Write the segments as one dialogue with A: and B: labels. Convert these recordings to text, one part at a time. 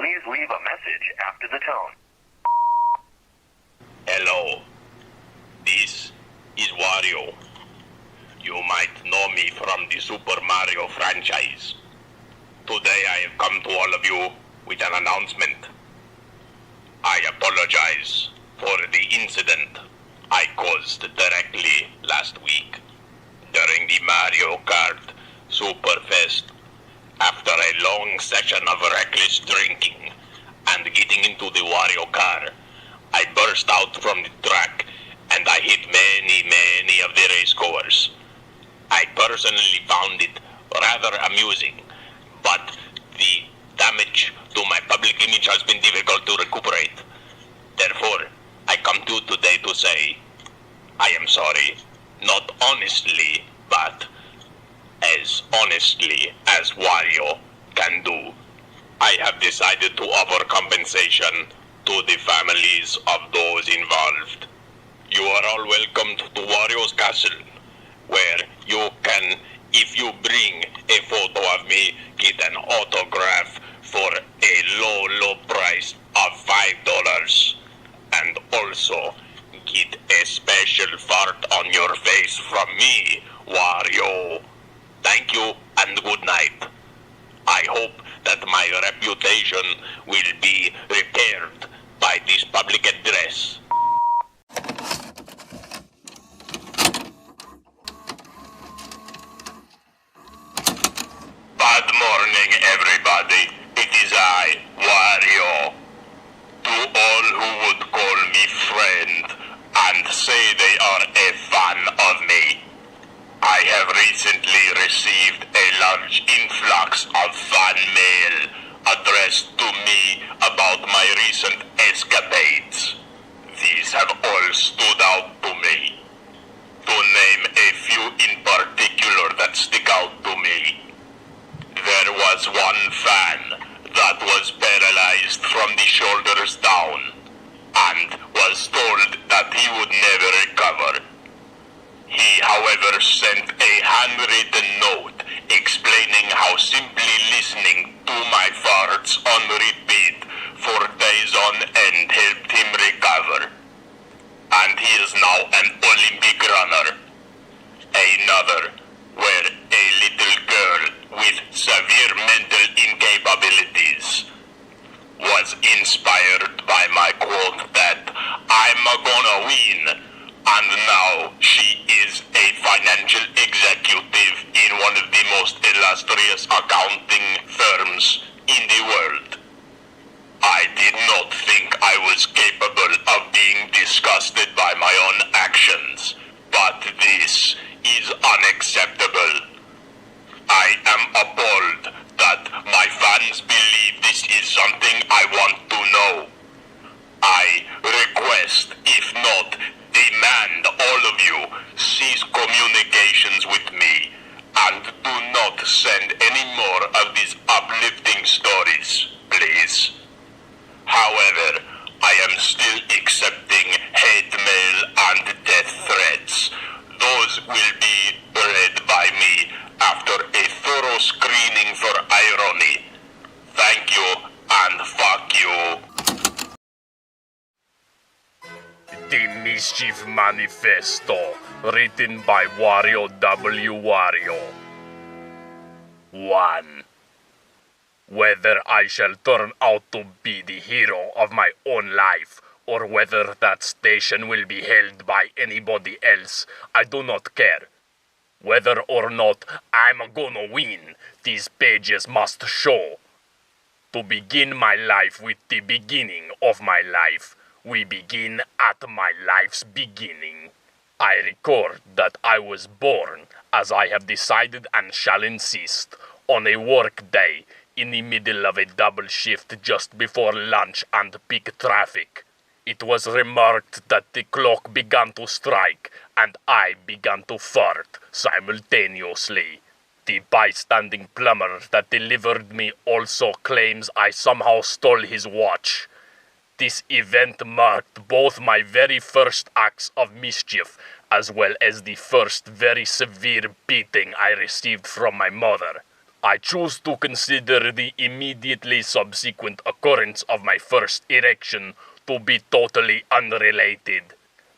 A: Please leave a message after the tone.
B: Hello, this is Wario. You might know me from the Super Mario franchise. Today I have come to all of you with an announcement. I apologize for the incident I caused directly last week during the Mario Kart Superfest. After a long session of reckless drinking and getting into the Wario car, I burst out from the track and I hit many of the racegoers. I personally found it rather amusing, but the damage to my public image has been difficult to recuperate. Therefore, I come to you today to say, I am sorry, not honestly, but as honestly as Wario can do. I have decided to offer compensation to the families of those involved. You are all welcome to Wario's castle, where you can, if you bring a photo of me, get an autograph for a low price of $5, and also get a special fart on your face from me, Wario. Thank you and good night. I hope that my reputation will be repaired by this public address. Bad morning, everybody. It is I, Wario. To all who would call me friend and say they are a fan of me, I have recently received a large influx of fan mail addressed to me about my recent escapades. These have all stood out to me. To name a few in particular that stick out to me, there was one fan that was paralyzed from the shoulders down and was told that he would never recover. He, however, sent a handwritten note explaining how simply listening to my farts on repeat for days on end helped him recover. And he is now an Olympic runner. Another, where a little girl with severe mental incapabilities was inspired by my quote that I'm gonna win. And now she is a financial executive in one of the most illustrious accounting firms in the world. I did not think I was capable of being disgusted by my own actions, but this is unacceptable. I am appalled that my fans believe this is something I want to know. I request, if not demand, all of you cease communications with me and do not send any more of these uplifting stories, please. However, I am still accepting hate mail and death threats. Those will be read by me after a thorough screening for irony. Thank you and fuck you.
C: The Mischief Manifesto, written by Wario W. Wario. 1. Whether I shall turn out to be the hero of my own life, or whether that station will be held by anybody else, I do not care. Whether or not I'm gonna win, these pages must show. To begin my life with the beginning of my life, we begin at my life's beginning. I record that I was born, as I have decided and shall insist, on a work day in the middle of a double shift just before lunch and peak traffic. It was remarked that the clock began to strike and I began to fart simultaneously. The bystanding plumber that delivered me also claims I somehow stole his watch. This event marked both my very first acts of mischief as well as the first very severe beating I received from my mother. I choose to consider the immediately subsequent occurrence of my first erection to be totally unrelated.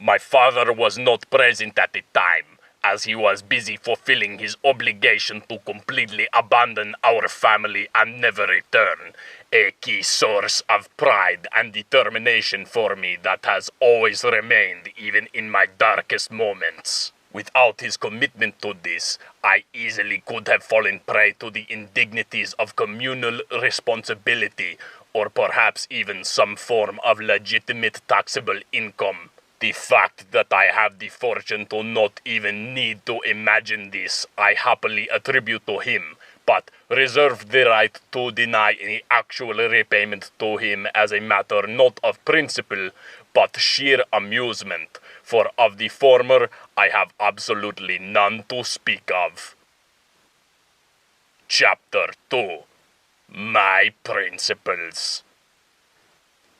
C: My father was not present at the time, as he was busy fulfilling his obligation to completely abandon our family and never return, a key source of pride and determination for me that has always remained even in my darkest moments. Without his commitment to this, I easily could have fallen prey to the indignities of communal responsibility, or perhaps even some form of legitimate taxable income. The fact that I have the fortune to not even need to imagine this, I happily attribute to him, but reserve the right to deny any actual repayment to him as a matter not of principle, but sheer amusement, for of the former I have absolutely none to speak of. Chapter 2. My Principles.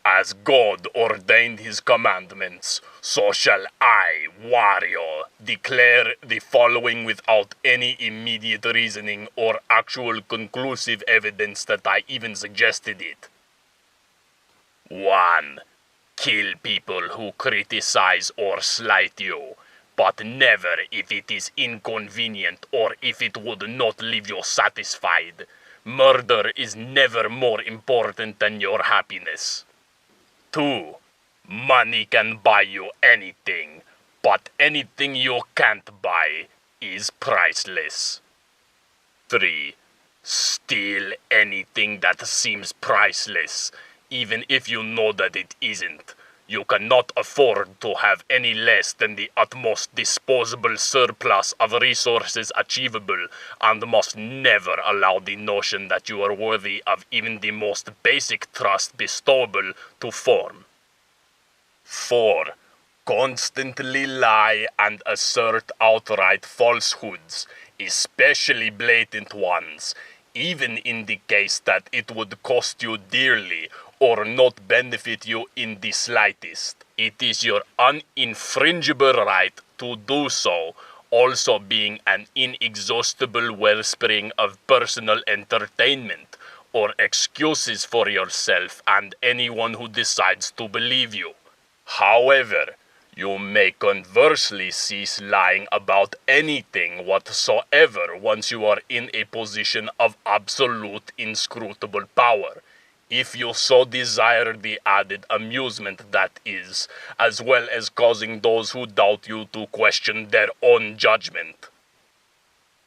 C: As God ordained his commandments, so shall I, warrior, declare the following without any immediate reasoning or actual conclusive evidence that I even suggested it. 1. Kill people who criticize or slight you, but never if it is inconvenient or if it would not leave you satisfied. Murder is never more important than your happiness. 2. Money can buy you anything, but anything you can't buy is priceless. 3. Steal anything that seems priceless, even if you know that it isn't. You cannot afford to have any less than the utmost disposable surplus of resources achievable, and must never allow the notion that you are worthy of even the most basic trust bestowable to form. 4. Constantly lie and assert outright falsehoods, especially blatant ones, even in the case that it would cost you dearly or not benefit you in the slightest. It is your uninfringible right to do so, also being an inexhaustible wellspring of personal entertainment or excuses for yourself and anyone who decides to believe you. However, you may conversely cease lying about anything whatsoever once you are in a position of absolute inscrutable power, if you so desire the added amusement that is, as well as causing those who doubt you to question their own judgment.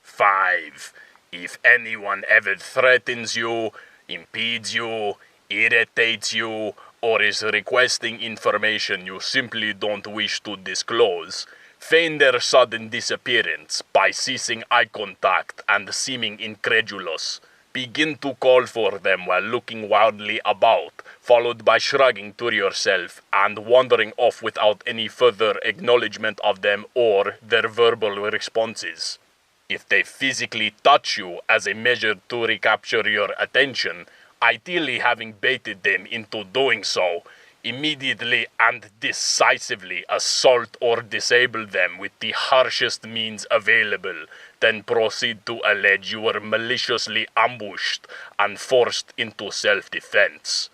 C: 5. If anyone ever threatens you, impedes you, irritates you, or is requesting information you simply don't wish to disclose, feign their sudden disappearance by ceasing eye contact and seeming incredulous. Begin to call for them while looking wildly about, followed by shrugging to yourself and wandering off without any further acknowledgement of them or their verbal responses. If they physically touch you as a measure to recapture your attention, ideally having baited them into doing so, immediately and decisively assault or disable them with the harshest means available, then proceed to allege you were maliciously ambushed and forced into self-defense.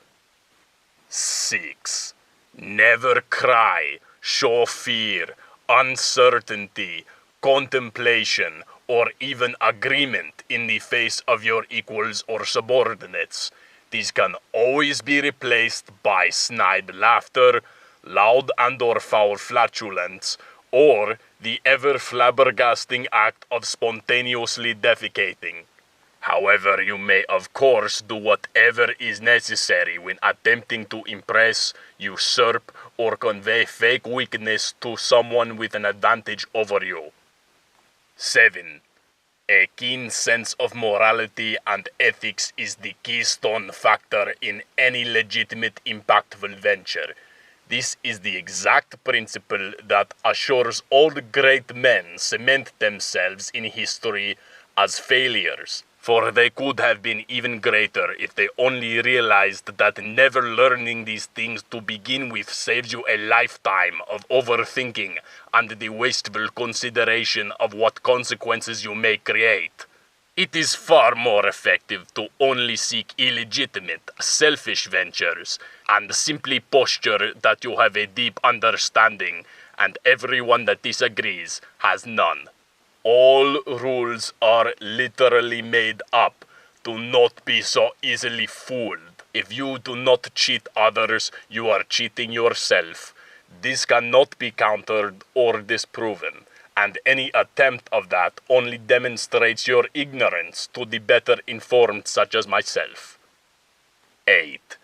C: 6. Never cry, show fear, uncertainty, contemplation, or even agreement in the face of your equals or subordinates. These can always be replaced by snide laughter, loud and or foul flatulence, or the ever flabbergasting act of spontaneously defecating. However, you may of course do whatever is necessary when attempting to impress, usurp, or convey fake weakness to someone with an advantage over you. 7. A keen sense of morality and ethics is the keystone factor in any legitimate impactful venture. This is the exact principle that assures all great men cement themselves in history as failures, for they could have been even greater if they only realized that never learning these things to begin with saves you a lifetime of overthinking and the wasteful consideration of what consequences you may create. It is far more effective to only seek illegitimate, selfish ventures and simply posture that you have a deep understanding and everyone that disagrees has none. All rules are literally made up. Do not be so easily fooled. If you do not cheat others, you are cheating yourself. This cannot be countered or disproven, and any attempt of that only demonstrates your ignorance to the better informed such as myself. 8.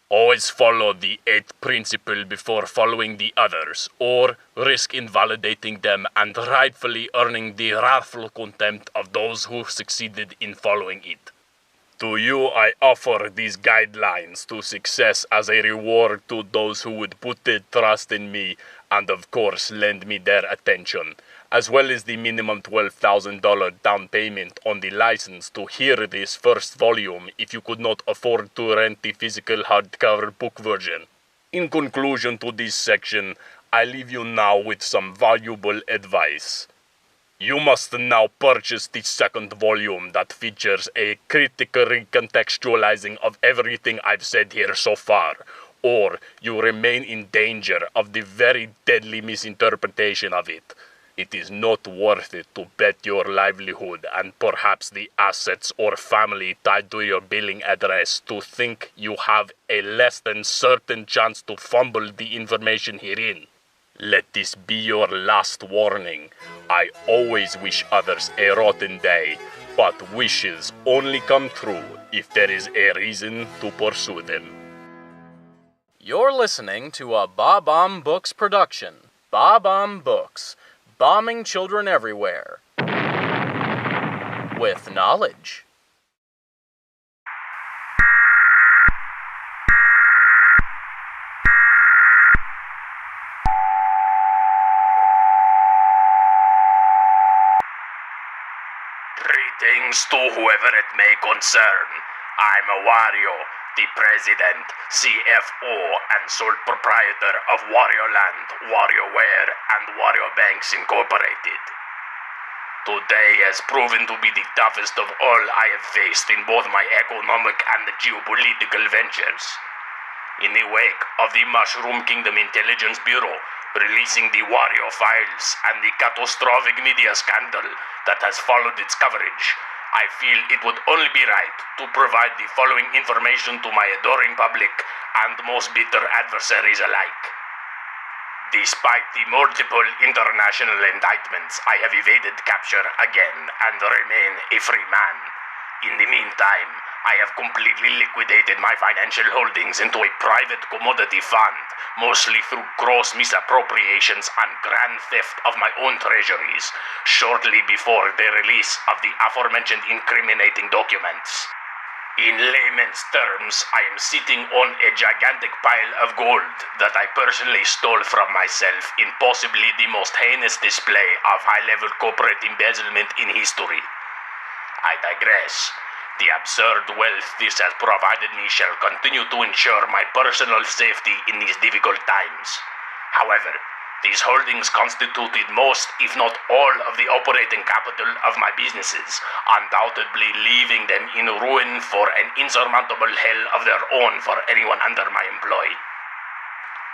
C: Always follow the 8th principle before following the others, or risk invalidating them and rightfully earning the wrathful contempt of those who succeeded in following it. To you I offer these guidelines to success as a reward to those who would put their trust in me and of course lend me their attention, as well as the minimum $12,000 down payment on the license to hear this first volume if you could not afford to rent the physical hardcover book version. In conclusion to this section, I leave you now with some valuable advice. You must now purchase the second volume that features a critical recontextualizing of everything I've said here so far, or you remain in danger of the very deadly misinterpretation of it. It is not worth it to bet your livelihood and perhaps the assets or family tied to your billing address to think you have a less than certain chance to fumble the information herein. Let this be your last warning. I always wish others a rotten day, but wishes only come true if there is a reason to pursue them.
D: You're listening to a Bob-omb Books production. Bob-omb Books. Bombing children everywhere. With knowledge.
C: Greetings to whoever it may concern. I'm Wario, the president, CFO, and sole proprietor of Wario Land, WarioWare, and Wario Banks Incorporated. Today has proven to be the toughest of all I have faced in both my economic and geopolitical ventures. In the wake of the Mushroom Kingdom Intelligence Bureau releasing the Wario files and the catastrophic media scandal that has followed its coverage, I feel it would only be right to provide the following information to my adoring public and most bitter adversaries alike. Despite the multiple international indictments, I have evaded capture again and remain a free man. In the meantime, I have completely liquidated my financial holdings into a private commodity fund, mostly through gross misappropriations and grand theft of my own treasuries, shortly before the release of the aforementioned incriminating documents. In layman's terms, I am sitting on a gigantic pile of gold that I personally stole from myself in possibly the most heinous display of high-level corporate embezzlement in history. I digress. The absurd wealth this has provided me shall continue to ensure my personal safety in these difficult times. However, these holdings constituted most, if not all, of the operating capital of my businesses, undoubtedly leaving them in ruin for an insurmountable hell of their own for anyone under my employ.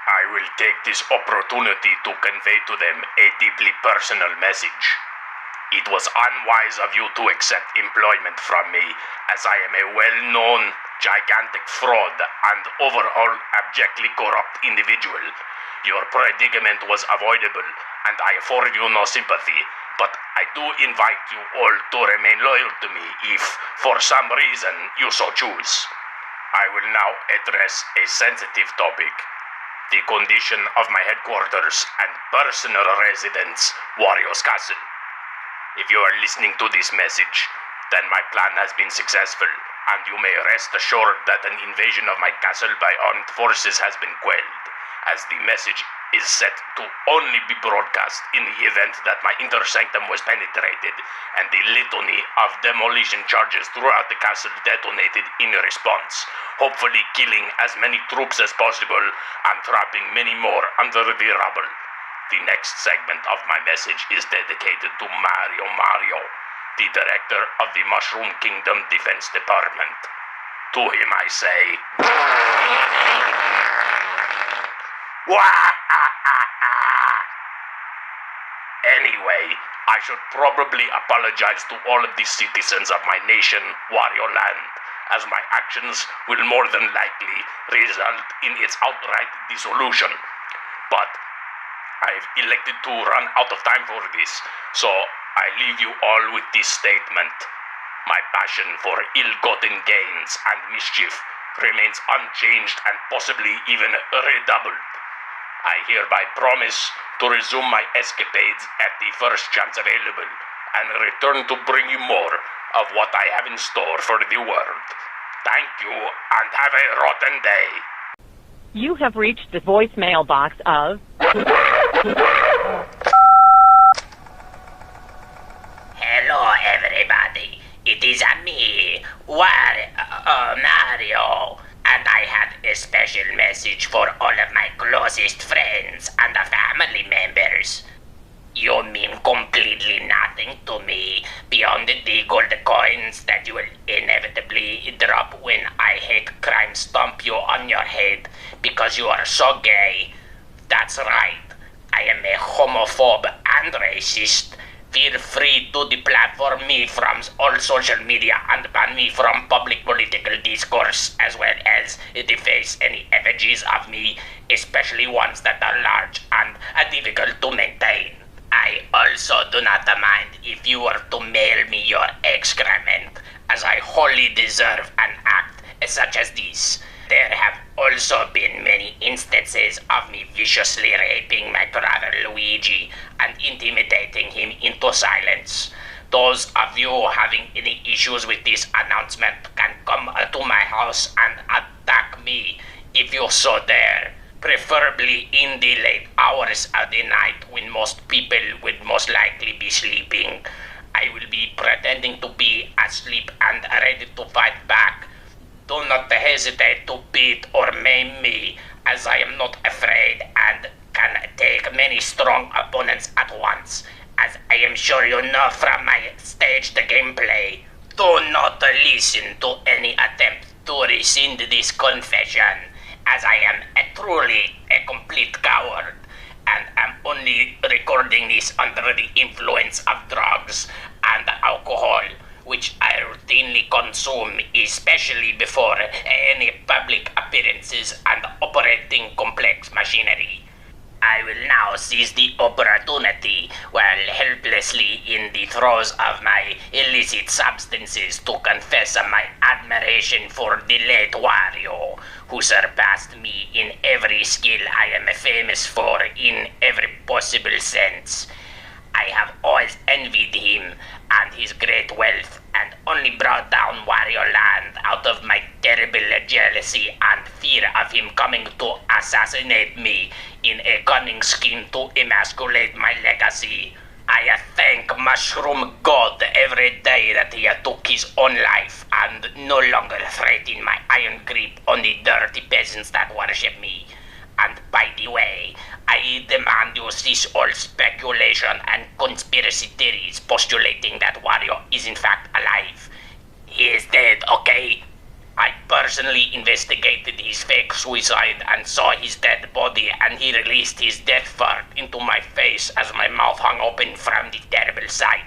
C: I will take this opportunity to convey to them a deeply personal message. It was unwise of you to accept employment from me, as I am a well-known, gigantic fraud and overall abjectly corrupt individual. Your predicament was avoidable, and I afford you no sympathy, but I do invite you all to remain loyal to me if, for some reason, you so choose. I will now address a sensitive topic: the condition of my headquarters and personal residence, Wario's Castle. If you are listening to this message, then my plan has been successful, and you may rest assured that an invasion of my castle by armed forces has been quelled, as the message is set to only be broadcast in the event that my inner sanctum was penetrated, and the litany of demolition charges throughout the castle detonated in response, hopefully killing as many troops as possible and trapping many more under the rubble. The next segment of my message is dedicated to Mario, the director of the Mushroom Kingdom Defense Department. To him I say, Anyway, I should probably apologize to all of the citizens of my nation, Wario Land, as my actions will more than likely result in its outright dissolution. But I've elected to run out of time for this, so I leave you all with this statement. My passion for ill-gotten gains and mischief remains unchanged and possibly even redoubled. I hereby promise to resume my escapades at the first chance available and return to bring you more of what I have in store for the world. Thank you and have a rotten day.
E: You have reached the voicemail box of...
F: Hello, everybody. It is me, Mario, and I have a special message for all of my closest friends and family members. You mean completely nothing to me beyond the gold coins that you will inevitably drop when I hate crime stomp you on your head because you are so gay. That's right. I am a homophobe and racist. Feel free to deplatform me from all social media and ban me from public political discourse, as well as deface any effigies of me, especially ones that are large and difficult to maintain. I also do not mind if you were to mail me your excrement, as I wholly deserve an act such as this. There have also been many instances of me viciously raping my brother Luigi and intimidating him into silence. Those of you having any issues with this announcement can come to my house and attack me if you so dare, preferably in the late hours of the night when most people would most likely be sleeping. I will be pretending to be asleep and ready to fight back. Do not hesitate to beat or maim me, as I am not afraid and can take many strong opponents at once, as I am sure you know from my staged gameplay. Do not listen to any attempt to rescind this confession, as I am truly a complete coward, and am only recording this under the influence of drugs and alcohol, which I routinely consume, especially before any public appearances and operating complex machinery. I will now seize the opportunity while helplessly in the throes of my illicit substances to confess my admiration for the late Wario, who surpassed me in every skill I am famous for in every possible sense. I have always envied him and his great wealth, and only brought down Wario Land out of my terrible jealousy and fear of him coming to assassinate me in a cunning scheme to emasculate my legacy. I thank Mushroom God every day that he took his own life and no longer threatened my iron grip on the dirty peasants that worship me. And by the way, I demand you cease all speculation and conspiracy theories postulating that Wario is in fact alive. He is dead, okay? I personally investigated his fake suicide and saw his dead body, and he released his death fart into my face as my mouth hung open from the terrible sight.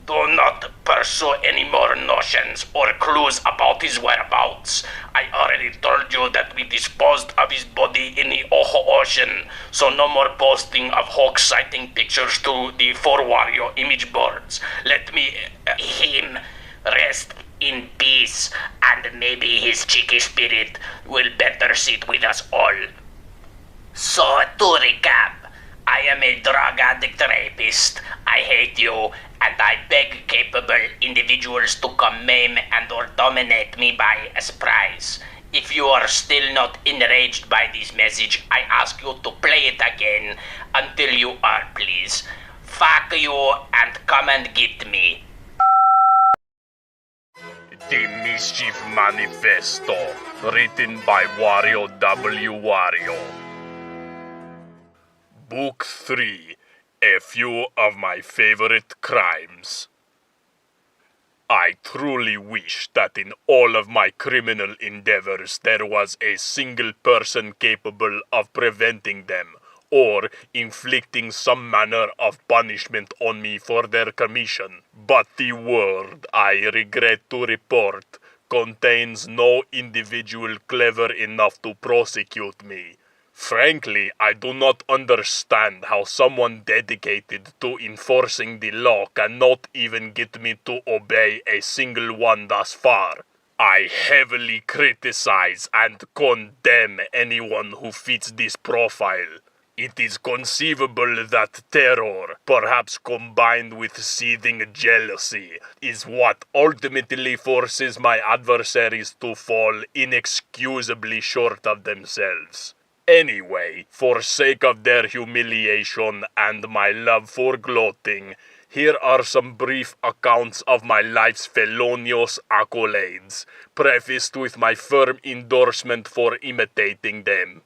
F: Do not pursue any more notions or clues about his whereabouts. I already told you that we disposed of his body in the Oho Ocean, so no more posting of hoax sighting pictures to the 4Wario image boards. Let him rest in peace, and maybe his cheeky spirit will better sit with us all. So, to recap, I am a drug addict rapist. I hate you, and I beg capable individuals to come maim and or dominate me by a surprise. If you are still not enraged by this message, I ask you to play it again until you are, please. Fuck you and come and get me.
C: The Mischief Manifesto, written by Wario W. Wario. Book 3, A Few of My Favorite Crimes. I truly wish that in all of my criminal endeavors there was a single person capable of preventing them, or inflicting some manner of punishment on me for their commission. But the world, I regret to report, contains no individual clever enough to prosecute me. Frankly, I do not understand how someone dedicated to enforcing the law cannot even get me to obey a single one thus far. I heavily criticize and condemn anyone who fits this profile. It is conceivable that terror, perhaps combined with seething jealousy, is what ultimately forces my adversaries to fall inexcusably short of themselves. Anyway, for sake of their humiliation and my love for gloating, here are some brief accounts of my life's felonious accolades, prefaced with my firm endorsement for imitating them.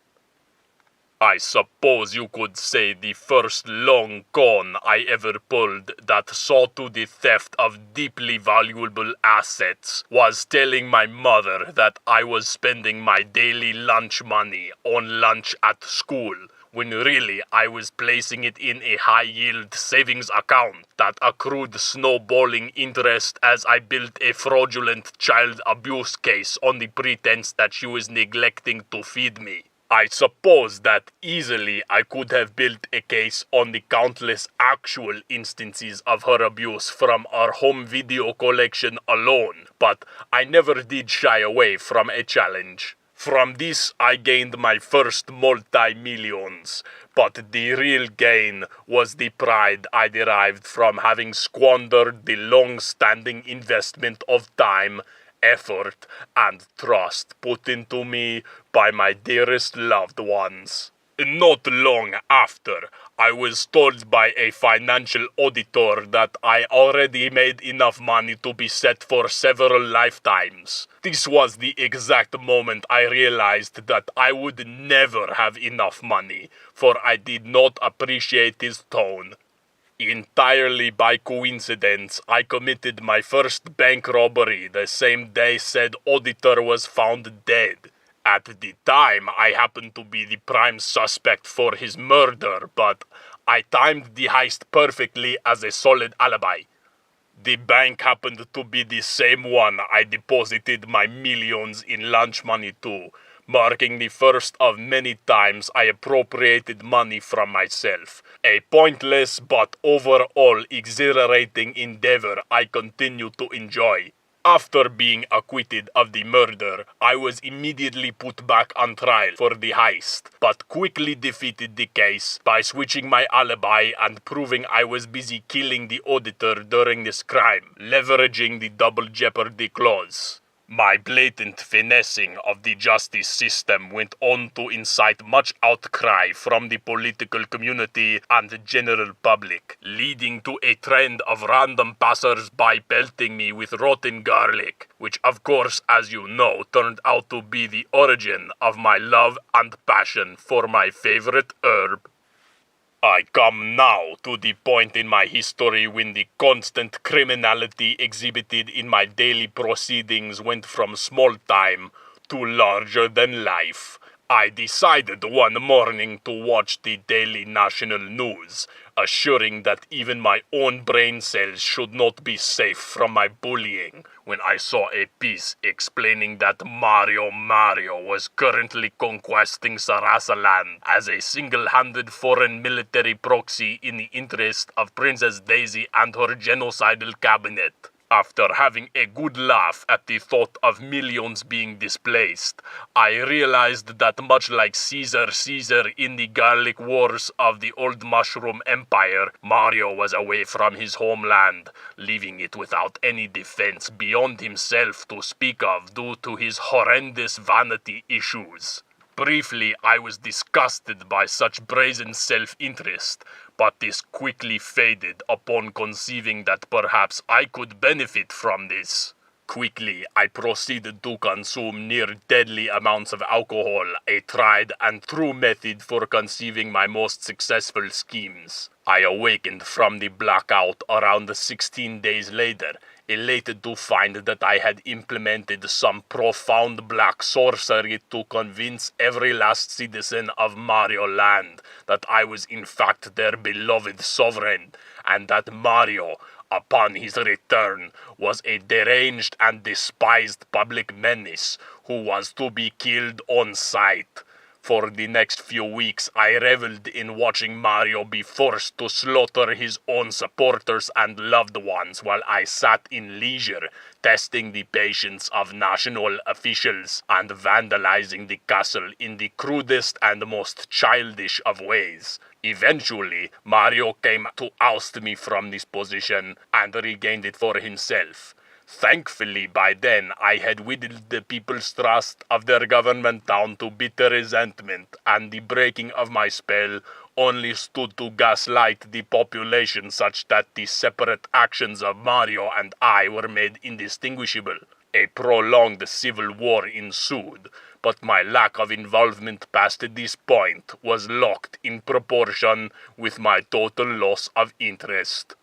C: I suppose you could say the first long con I ever pulled that saw to the theft of deeply valuable assets was telling my mother that I was spending my daily lunch money on lunch at school, when really I was placing it in a high-yield savings account that accrued snowballing interest as I built a fraudulent child abuse case on the pretense that she was neglecting to feed me. I suppose that easily I could have built a case on the countless actual instances of her abuse from our home video collection alone, but I never did shy away from a challenge. From this I gained my first multi-millions, but the real gain was the pride I derived from having squandered the long-standing investment of time, effort, and trust put into me by my dearest loved ones. Not long after, I was told by a financial auditor that I already made enough money to be set for several lifetimes. This was the exact moment I realized that I would never have enough money, for I did not appreciate his tone. Entirely by coincidence, I committed my first bank robbery the same day said auditor was found dead. At the time, I happened to be the prime suspect for his murder, but I timed the heist perfectly as a solid alibi. The bank happened to be the same one I deposited my millions in lunch money to, marking the first of many times I appropriated money from myself. A pointless but overall exhilarating endeavor I continue to enjoy. After being acquitted of the murder, I was immediately put back on trial for the heist, but quickly defeated the case by switching my alibi and proving I was busy killing the auditor during this crime, leveraging the double jeopardy clause. My blatant finessing of the justice system went on to incite much outcry from the political community and the general public, leading to a trend of random passers-by pelting me with rotten garlic, which of course, as you know, turned out to be the origin of my love and passion for my favorite herb. I come now to the point in my history when the constant criminality exhibited in my daily proceedings went from small time to larger than life. I decided one morning to watch the daily national news, assuring that even my own brain cells should not be safe from my bullying, when I saw a piece explaining that Mario was currently conquesting Sarasaland as a single-handed foreign military proxy in the interest of Princess Daisy and her genocidal cabinet. After having a good laugh at the thought of millions being displaced, I realized that much like Caesar in the garlic wars of the old Mushroom Empire, Mario was away from his homeland, leaving it without any defense beyond himself to speak of due to his horrendous vanity issues. Briefly, I was disgusted by such brazen self-interest, but this quickly faded upon conceiving that perhaps I could benefit from this. Quickly, I proceeded to consume near deadly amounts of alcohol, a tried and true method for conceiving my most successful schemes. I awakened from the blackout around 16 days later, elated to find that I had implemented some profound black sorcery to convince every last citizen of Mario Land that I was in fact their beloved sovereign, and that Mario, upon his return, was a deranged and despised public menace who was to be killed on sight. For the next few weeks, I reveled in watching Mario be forced to slaughter his own supporters and loved ones while I sat in leisure, testing the patience of national officials and vandalizing the castle in the crudest and most childish of ways. Eventually, Mario came to oust me from this position and regained it for himself. Thankfully, by then, I had whittled the people's trust of their government down to bitter resentment, and the breaking of my spell only stood to gaslight the population such that the separate actions of Mario and I were made indistinguishable. A prolonged civil war ensued, but my lack of involvement past this point was locked in proportion with my total loss of interest.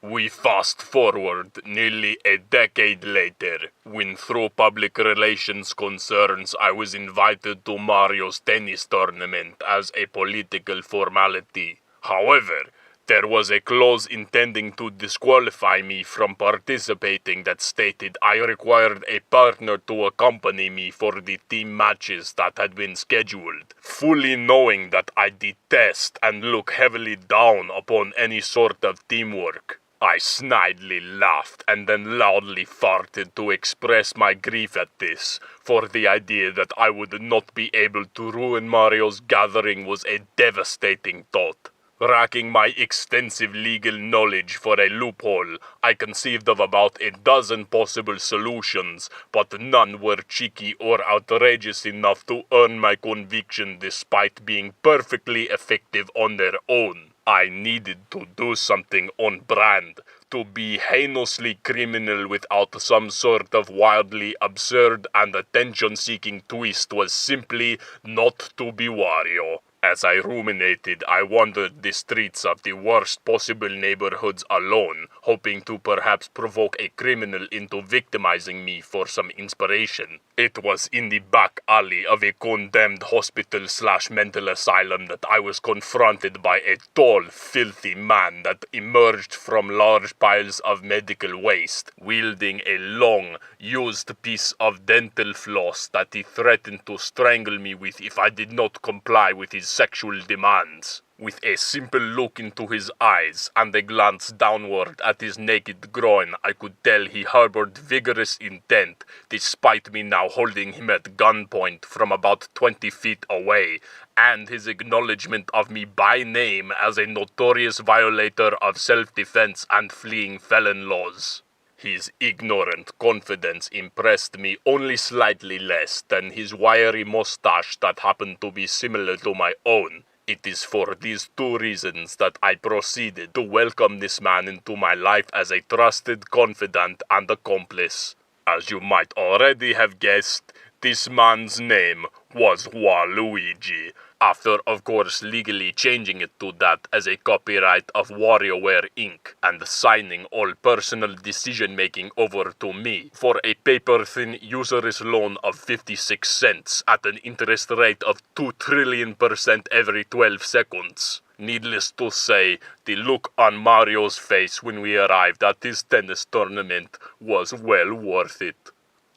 C: We fast forward nearly a decade later, when through public relations concerns I was invited to Mario's tennis tournament as a political formality. However, there was a clause intending to disqualify me from participating that stated I required a partner to accompany me for the team matches that had been scheduled, fully knowing that I detest and look heavily down upon any sort of teamwork. I snidely laughed and then loudly farted to express my grief at this, for the idea that I would not be able to ruin Mario's gathering was a devastating thought. Racking my extensive legal knowledge for a loophole, I conceived of about a dozen possible solutions, but none were cheeky or outrageous enough to earn my conviction despite being perfectly effective on their own. I needed to do something on brand. To be heinously criminal without some sort of wildly absurd and attention-seeking twist was simply not to be Wario. As I ruminated, I wandered the streets of the worst possible neighborhoods alone, hoping to perhaps provoke a criminal into victimizing me for some inspiration. It was in the back alley of a condemned hospital/mental asylum that I was confronted by a tall, filthy man that emerged from large piles of medical waste, wielding a long, used piece of dental floss that he threatened to strangle me with if I did not comply with his sexual demands. With a simple look into his eyes and a glance downward at his naked groin, I could tell he harbored vigorous intent, despite me now holding him at gunpoint from about 20 feet away, and his acknowledgement of me by name as a notorious violator of self-defense and fleeing felon laws. His ignorant confidence impressed me only slightly less than his wiry mustache that happened to be similar to my own. It is for these two reasons that I proceeded to welcome this man into my life as a trusted confidant and accomplice. As you might already have guessed, this man's name was Waluigi, after of course legally changing it to that as a copyright of WarioWare Inc. and signing all personal decision-making over to me for a paper-thin usurious loan of 56 cents at an interest rate of 2 trillion% every 12 seconds. Needless to say, the look on Mario's face when we arrived at his tennis tournament was well worth it.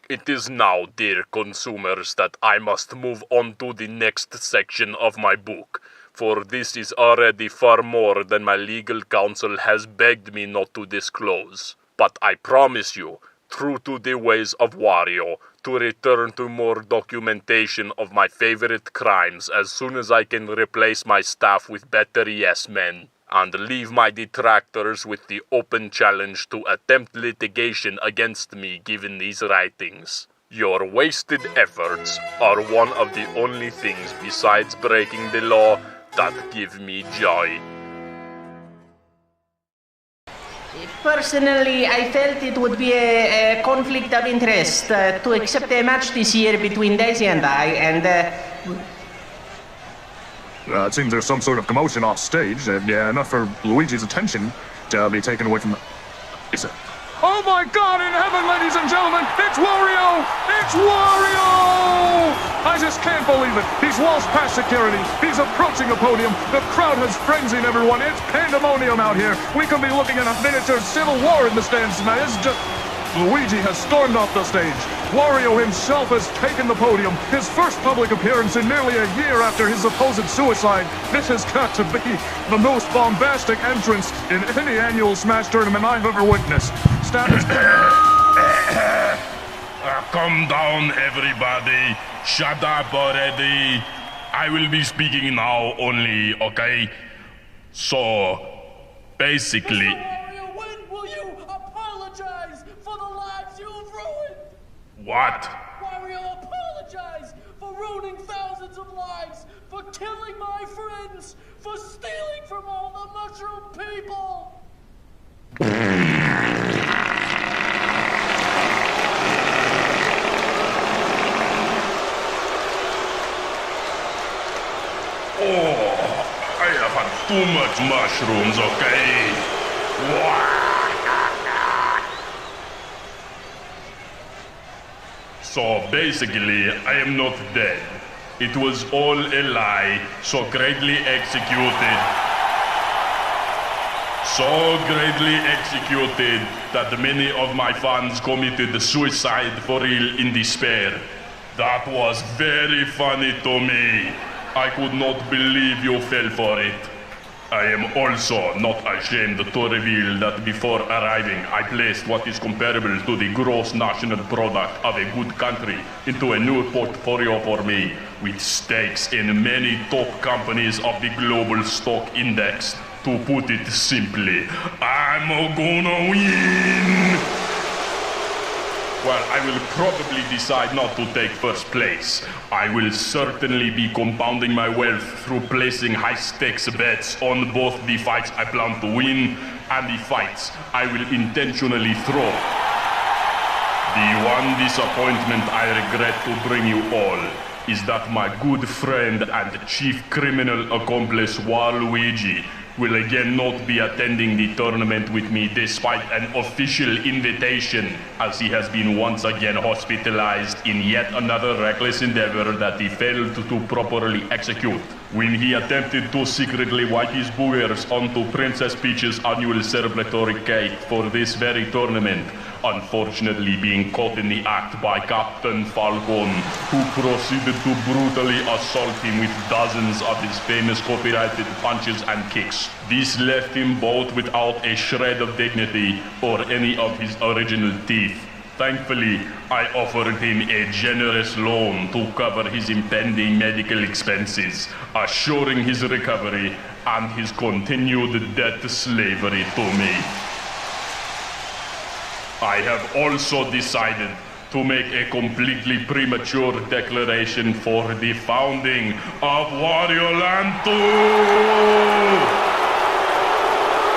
C: It is now, dear consumers, that I must move on to the next section of my book, for this is already far more than my legal counsel has begged me not to disclose. But I promise you, true to the ways of Wario, to return to more documentation of my favorite crimes as soon as I can replace my staff with better yes-men, and leave my detractors with the open challenge to attempt litigation against me given these writings. Your wasted efforts are one of the only things besides breaking the law that give me joy.
G: Personally, I felt it would be a conflict of interest to accept a match this year between Daisy and I, and
H: It seems there's some sort of commotion off stage, and yeah, enough for Luigi's attention to be taken away from the... Oh my God in heaven, ladies and gentlemen, it's Wario! It's Wario! I just can't believe it. He's waltzed past security. He's approaching the podium. The crowd has frenzied everyone. It's pandemonium out here. We could be looking at a miniature civil war in the stands tonight. It's just... Luigi has stormed off the stage. Wario himself has taken the podium. His first public appearance in nearly a year after his supposed suicide. This has got to be the most bombastic entrance in any annual Smash tournament I've ever witnessed.
B: Calm down, everybody. Shut up already. I will be speaking now only, okay? So, basically...
I: When will you apologize for the lives you've ruined?
B: What?
I: Wario, apologize for ruining thousands of lives, for killing my friends, for stealing from all the mushroom people!
B: I have had too much mushrooms, okay? So basically, I am not dead. It was all a lie, so greatly executed. So greatly executed that many of my fans committed suicide for real in despair. That was very funny to me. I could not believe you fell for it. I am also not ashamed to reveal that before arriving, I placed what is comparable to the gross national product of a good country into a new portfolio for me, with stakes in many top companies of the global stock index. To put it simply, I'm gonna win! Well, I will probably decide not to take first place. I will certainly be compounding my wealth through placing high-stakes bets on both the fights I plan to win and the fights I will intentionally throw. The one disappointment I regret to bring you all is that my good friend and chief criminal accomplice Waluigi will again not be attending the tournament with me despite an official invitation, as he has been once again hospitalized in yet another reckless endeavor that he failed to properly execute. When he attempted to secretly wipe his boogers onto Princess Peach's annual celebratory cake for this very tournament, unfortunately being caught in the act by Captain Falcon, who proceeded to brutally assault him with dozens of his famous copyrighted punches and kicks. This left him both without a shred of dignity or any of his original teeth. Thankfully, I offered him a generous loan to cover his impending medical expenses, assuring his recovery and his continued debt slavery to me. I have also decided to make a completely premature declaration for the founding of Wario Land 2!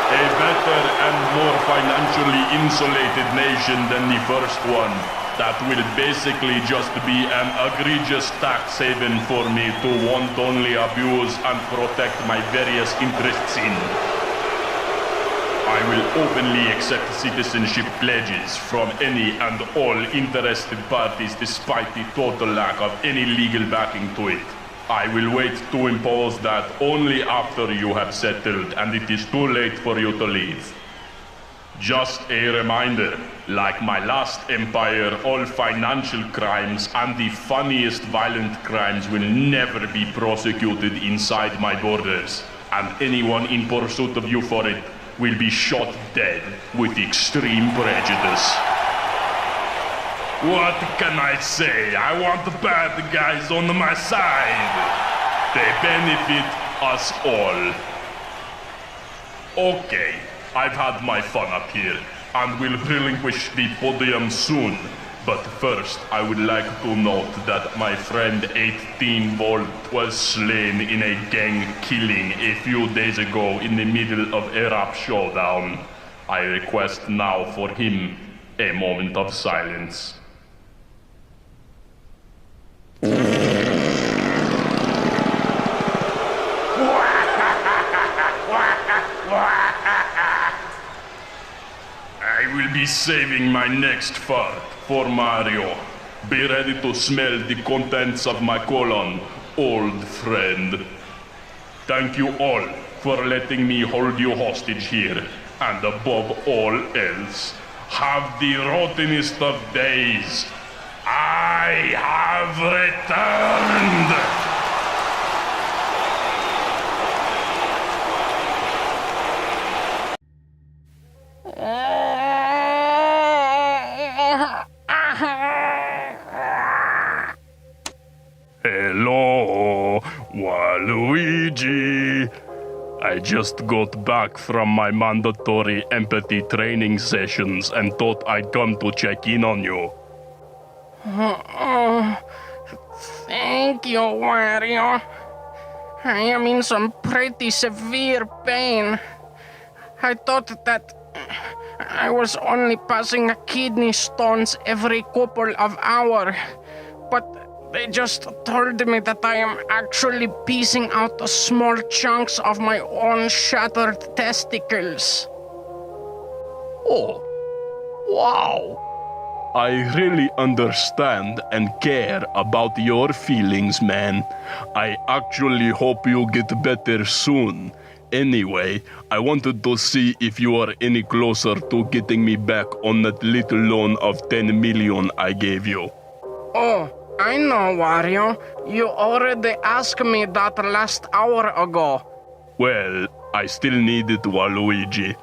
B: A better and more financially insulated nation than the first one, that will basically just be an egregious tax haven for me to wantonly abuse and protect my various interests in. I will openly accept citizenship pledges from any and all interested parties despite the total lack of any legal backing to it. I will wait to impose that only after you have settled and it is too late for you to leave. Just a reminder, like my last empire, all financial crimes and the funniest violent crimes will never be prosecuted inside my borders, and anyone in pursuit of you for it will be shot dead with extreme prejudice. What can I say? I want the bad guys on my side. They benefit us all. Okay, I've had my fun up here, and will relinquish the podium soon. But first, I would like to note that my friend 18 Volt was slain in a gang killing a few days ago in the middle of a rap showdown.
C: I request now for him a moment of silence. I will be saving my next fart for Mario. Be ready to smell the contents of my colon, old friend. Thank you all for letting me hold you hostage here, and above all else, have the rottenest of days. I have returned! Hello, Waluigi. I just got back from my mandatory empathy training sessions and thought I'd come to check in on you.
J: Thank you, Wario. I am in some pretty severe pain. I thought that I was only passing kidney stones every couple of hours, but they just told me that I am actually piecing out small chunks of my own shattered testicles.
C: Oh, wow. I really understand and care about your feelings, man. I actually hope you get better soon. Anyway, I wanted to see if you are any closer to getting me back on that little loan of 10 million I gave you.
J: Oh, I know, Wario. You already asked me that last hour ago.
C: Well, I still need it, Waluigi.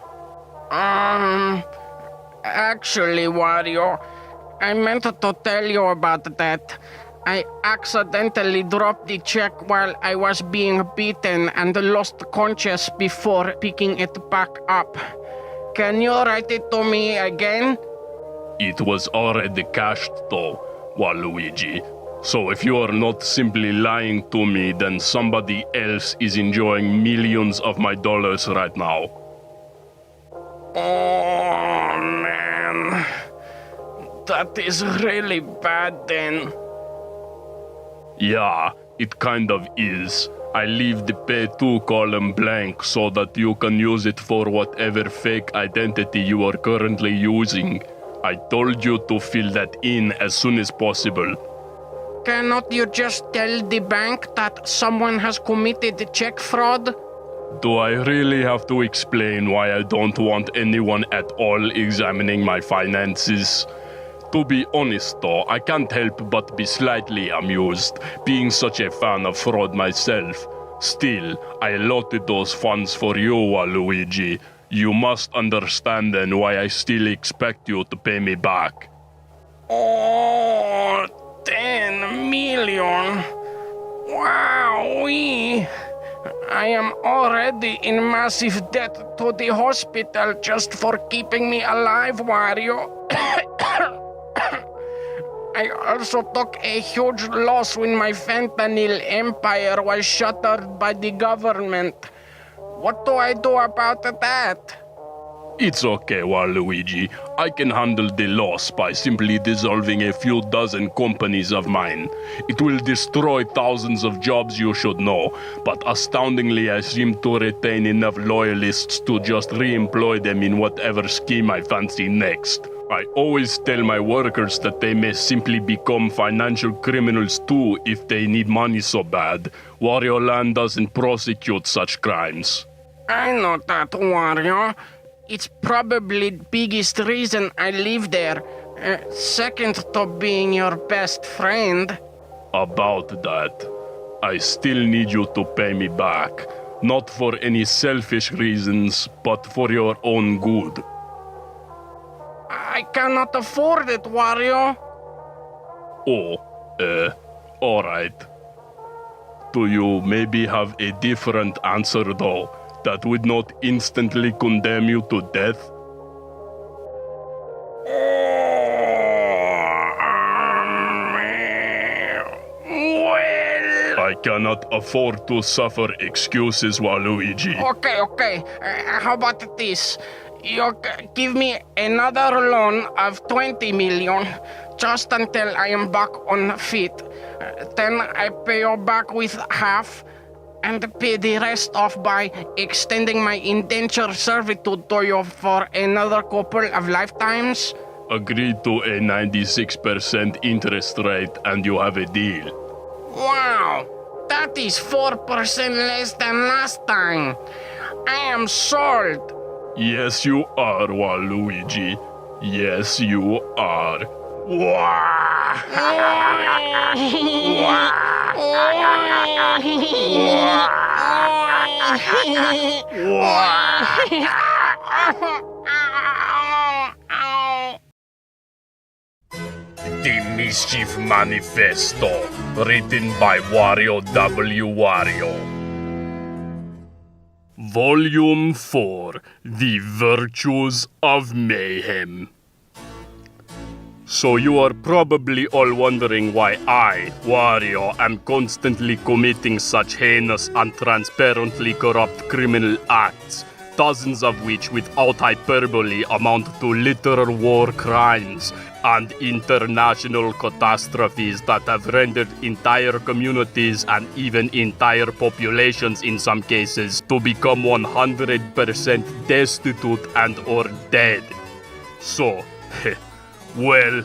J: Actually, Wario, I meant to tell you about that. I accidentally dropped the check while I was being beaten and lost conscious before picking it back up. Can you write it to me again?
C: It was already cashed though, Waluigi. So if you are not simply lying to me, then somebody else is enjoying millions of my dollars right now.
J: Oh, man. That is really bad then.
C: Yeah, it kind of is. I leave the pay to column blank so that you can use it for whatever fake identity you are currently using. I told you to fill that in as soon as possible.
J: Cannot you just tell the bank that someone has committed check fraud?
C: Do I really have to explain why I don't want anyone at all examining my finances? To be honest though, I can't help but be slightly amused, being such a fan of fraud myself. Still, I allotted those funds for you, Waluigi. You must understand then why I still expect you to pay me back.
J: Oh, 10 million. Wowee. I am already in massive debt to the hospital just for keeping me alive, Wario. I also took a huge loss when my fentanyl empire was shuttered by the government. What do I do about that?
C: It's okay, Waluigi. I can handle the loss by simply dissolving a few dozen companies of mine. It will destroy thousands of jobs, you should know, but astoundingly I seem to retain enough loyalists to just re-employ them in whatever scheme I fancy next. I always tell my workers that they may simply become financial criminals too if they need money so bad. Wario Land doesn't prosecute such crimes.
J: I know that, Wario. It's probably the biggest reason I live there. Second to being your best friend.
C: About that, I still need you to pay me back. Not for any selfish reasons, but for your own good.
J: I cannot afford it, Wario.
C: Oh, alright. Do you maybe have a different answer though, that would not instantly condemn you to death?
J: Well...
C: I cannot afford to suffer excuses, Waluigi.
J: Okay. How about this? give me another loan of 20 million just until I am back on feet. Then I pay you back with half and pay the rest off by extending my indenture servitude to you for another couple of lifetimes.
C: Agree to a 96% interest rate and you have a deal.
J: Wow, that is 4% less than last time. I am sold.
C: Yes, you are, Waluigi. Yes, you are. The Mischief Manifesto, written by Wario W. Wario. Volume 4, The Virtues of Mayhem. So you are probably all wondering why I, Wario, am constantly committing such heinous and transparently corrupt criminal acts, dozens of which without hyperbole amount to literal war crimes and international catastrophes that have rendered entire communities and even entire populations in some cases to become 100% destitute and or dead. So, well,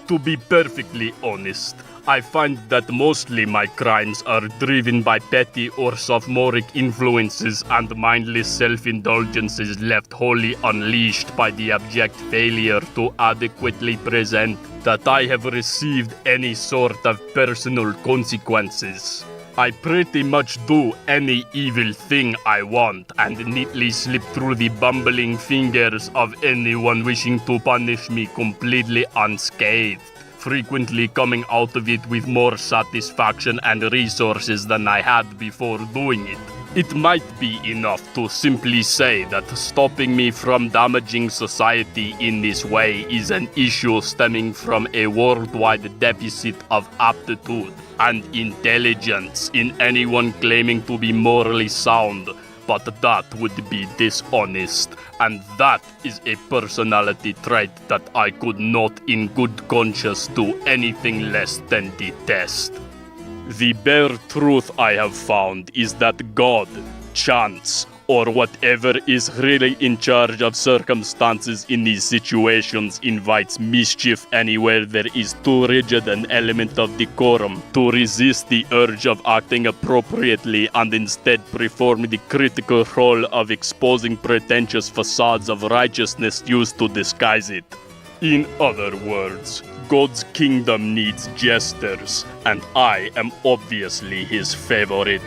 C: to be perfectly honest, I find that mostly my crimes are driven by petty or sophomoric influences and mindless self-indulgences left wholly unleashed by the abject failure to adequately present that I have received any sort of personal consequences. I pretty much do any evil thing I want and neatly slip through the bumbling fingers of anyone wishing to punish me completely unscathed, frequently coming out of it with more satisfaction and resources than I had before doing it. It might be enough to simply say that stopping me from damaging society in this way is an issue stemming from a worldwide deficit of aptitude and intelligence in anyone claiming to be morally sound, but that would be dishonest, and that is a personality trait that I could not in good conscience do anything less than detest. The bare truth I have found is that God, chance, or whatever is really in charge of circumstances in these situations invites mischief anywhere there is too rigid an element of decorum to resist the urge of acting appropriately and instead perform the critical role of exposing pretentious facades of righteousness used to disguise it. In other words, God's kingdom needs jesters, and I am obviously his favorite,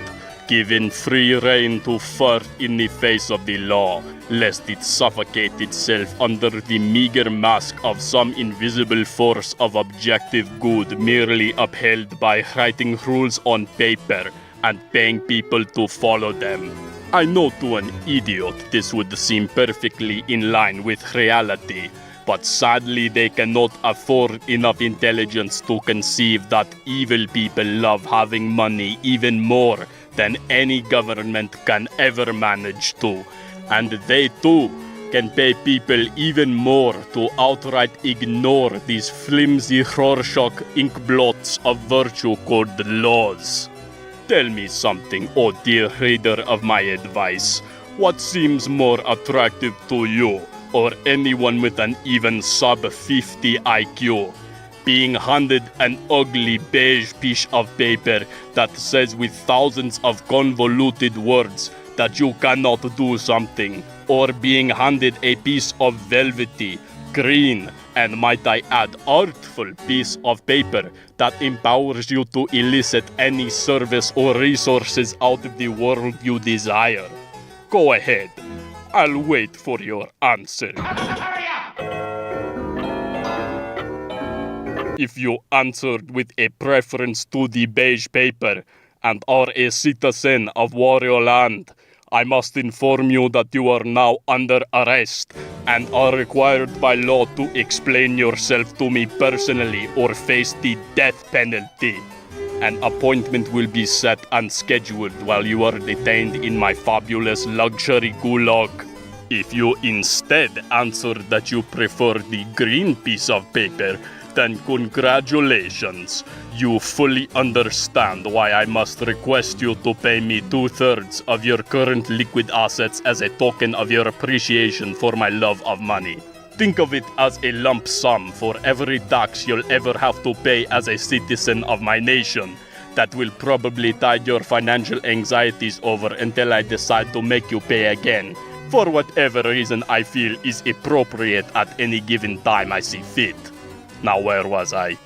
C: given free rein to fart in the face of the law, lest it suffocate itself under the meager mask of some invisible force of objective good merely upheld by writing rules on paper and paying people to follow them. I know to an idiot this would seem perfectly in line with reality, but sadly they cannot afford enough intelligence to conceive that evil people love having money even more than any government can ever manage to, and they too can pay people even more to outright ignore these flimsy Rorschach ink blots of virtue called the laws. Tell me something, oh dear reader of my advice. What seems more attractive to you, or anyone with an even sub-50 IQ? Being handed an ugly beige piece of paper that says with thousands of convoluted words that you cannot do something, or being handed a piece of velvety, green, and might I add artful piece of paper that empowers you to elicit any service or resources out of the world you desire? Go ahead. I'll wait for your answer. If you answered with a preference to the beige paper and are a citizen of Wario Land, I must inform you that you are now under arrest and are required by law to explain yourself to me personally or face the death penalty. An appointment will be set and scheduled while you are detained in my fabulous luxury gulag. If you instead answer that you prefer the green piece of paper, then congratulations. You fully understand why I must request you to pay me 2/3 of your current liquid assets as a token of your appreciation for my love of money. Think of it as a lump sum for every tax you'll ever have to pay as a citizen of my nation. That will probably tide your financial anxieties over until I decide to make you pay again, for whatever reason I feel is appropriate at any given time I see fit. Now where was I?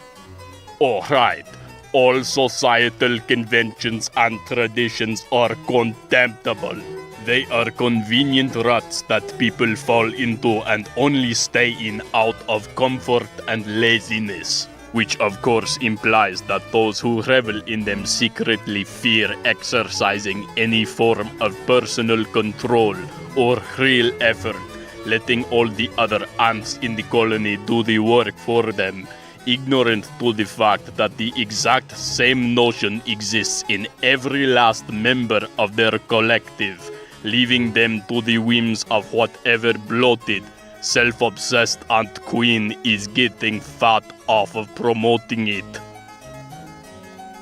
C: Oh right, all societal conventions and traditions are contemptible. They are convenient ruts that people fall into and only stay in out of comfort and laziness. Which of course implies that those who revel in them secretly fear exercising any form of personal control or real effort, letting all the other ants in the colony do the work for them, ignorant to the fact that the exact same notion exists in every last member of their collective, leaving them to the whims of whatever bloated, self-obsessed Ant Queen is getting fat off of promoting it.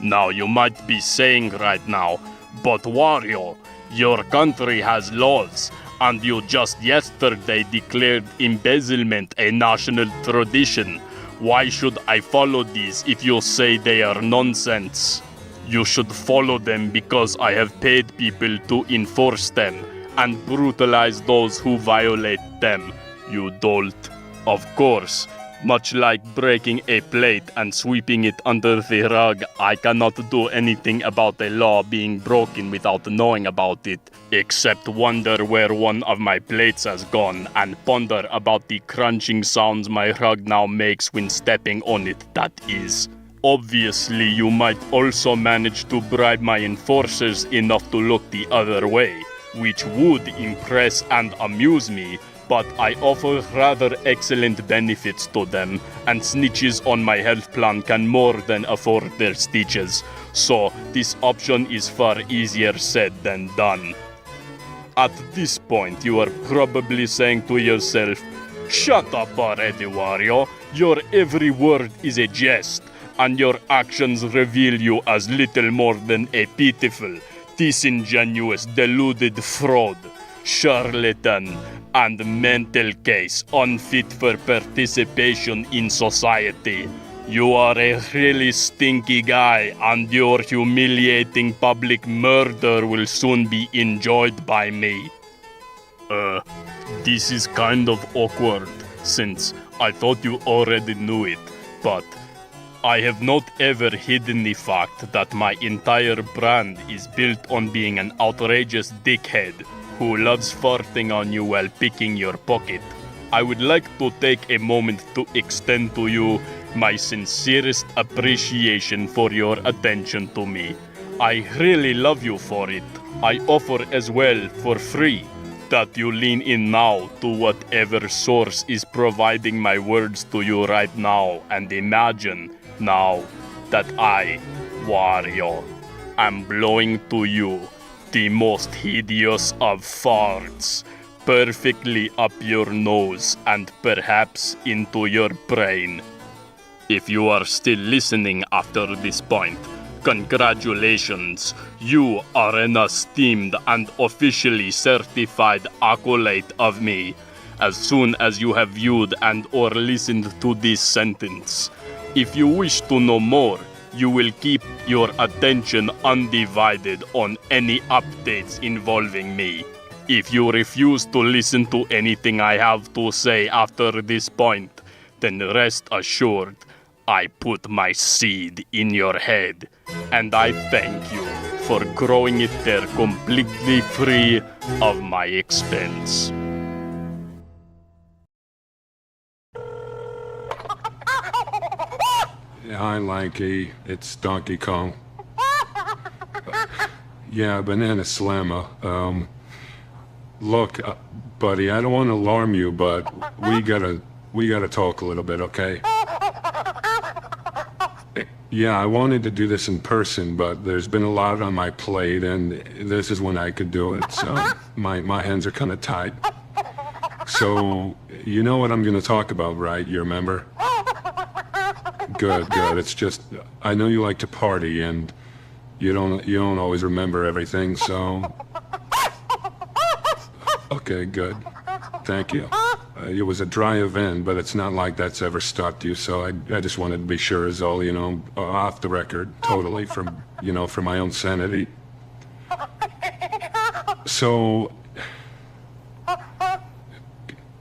C: Now you might be saying right now, but Wario, your country has laws, and you just yesterday declared embezzlement a national tradition. Why should I follow these if you say they are nonsense? You should follow them because I have paid people to enforce them and brutalize those who violate them. You dolt. Of course, much like breaking a plate and sweeping it under the rug, I cannot do anything about a law being broken without knowing about it, except wonder where one of my plates has gone and ponder about the crunching sounds my rug now makes when stepping on it, that is. Obviously, you might also manage to bribe my enforcers enough to look the other way, which would impress and amuse me, but I offer rather excellent benefits to them, and snitches on my health plan can more than afford their stitches, so this option is far easier said than done. At this point, you are probably saying to yourself, "Shut up already, Wario, your every word is a jest, and your actions reveal you as little more than a pitiful, disingenuous, deluded fraud, charlatan, and mental case unfit for participation in society. You are a really stinky guy, and your humiliating public murder will soon be enjoyed by me." This is kind of awkward, since I thought you already knew it, but I have not ever hidden the fact that my entire brand is built on being an outrageous dickhead who loves farting on you while picking your pocket. I would like to take a moment to extend to you my sincerest appreciation for your attention to me. I really love you for it. I offer as well for free that you lean in now to whatever source is providing my words to you right now, and imagine now that I, Wario, am blowing to you the most hideous of farts, perfectly up your nose and perhaps into your brain. If you are still listening after this point, congratulations, you are an esteemed and officially certified acolyte of me, as soon as you have viewed and or listened to this sentence. If you wish to know more, you will keep your attention undivided on any updates involving me. If you refuse to listen to anything I have to say after this point, then rest assured, I put my seed in your head, and I thank you for growing it there completely free of my expense.
K: Hi, Lanky. It's Donkey Kong. Yeah, Banana Slammer. Look, buddy, I don't want to alarm you, but we gotta talk a little bit, okay? Yeah, I wanted to do this in person, but there's been a lot on my plate, and this is when I could do it, so my hands are kind of tied. So, you know what I'm gonna talk about, right? You remember? Good, good. It's just, I know you like to party and you don't always remember everything, so... Okay, good. Thank you. It was a dry event, but it's not like that's ever stopped you, so I just wanted to be sure is all, off the record, totally, for my own sanity. So,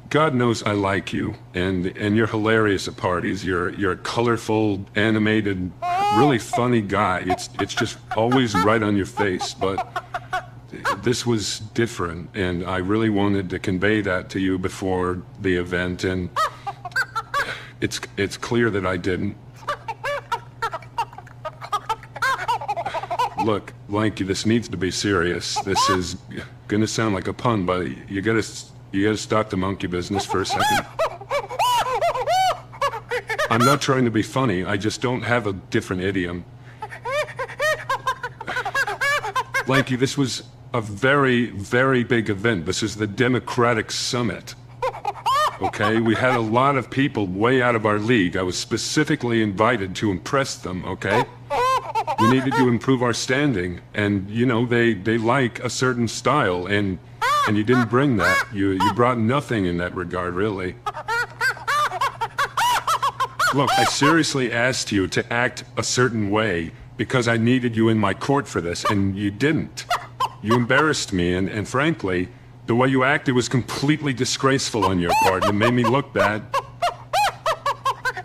K: God knows I like you, and you're hilarious at parties. You're a colorful, animated, really funny guy. It's just always right on your face, but this was different, and I really wanted to convey that to you before the event, and it's clear that I didn't. Look, Lanky, this needs to be serious. This is gonna sound like a pun, but you gotta stop the monkey business for a second. I'm not trying to be funny, I just don't have a different idiom. Lanky, this was a very, very big event. This is the Democratic Summit. Okay, we had a lot of people way out of our league. I was specifically invited to impress them, okay? We needed to improve our standing, and, they like a certain style, and you didn't bring that. You brought nothing in that regard, really. Look, I seriously asked you to act a certain way because I needed you in my court for this, and you didn't. You embarrassed me, and frankly, the way you acted was completely disgraceful on your part, and it made me look bad.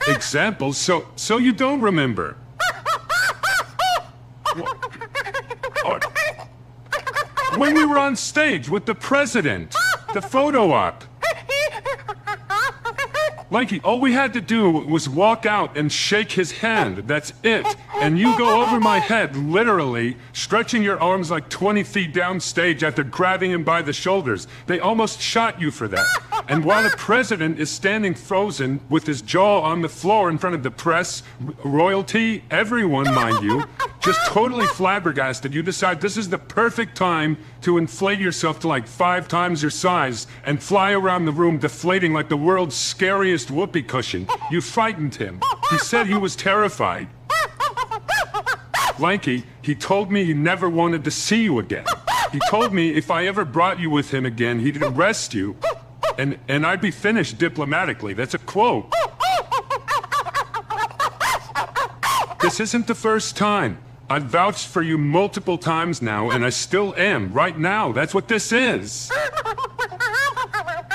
K: Examples? So you don't remember? When we were on stage with the president, the photo op. Lanky, all we had to do was walk out and shake his hand. That's it. And you go over my head, literally, stretching your arms like 20 feet downstage after grabbing him by the shoulders. They almost shot you for that. And while the president is standing frozen with his jaw on the floor in front of the press, royalty, everyone, mind you, just totally flabbergasted, you decide this is the perfect time to inflate yourself to like 5 times your size and fly around the room deflating like the world's scariest whoopee cushion. You frightened him. He said he was terrified. Lanky, he told me he never wanted to see you again. He told me if I ever brought you with him again, he'd arrest you. And I'd be finished diplomatically. That's a quote. This isn't the first time. I've vouched for you multiple times now, and I still am, right now. That's what this is.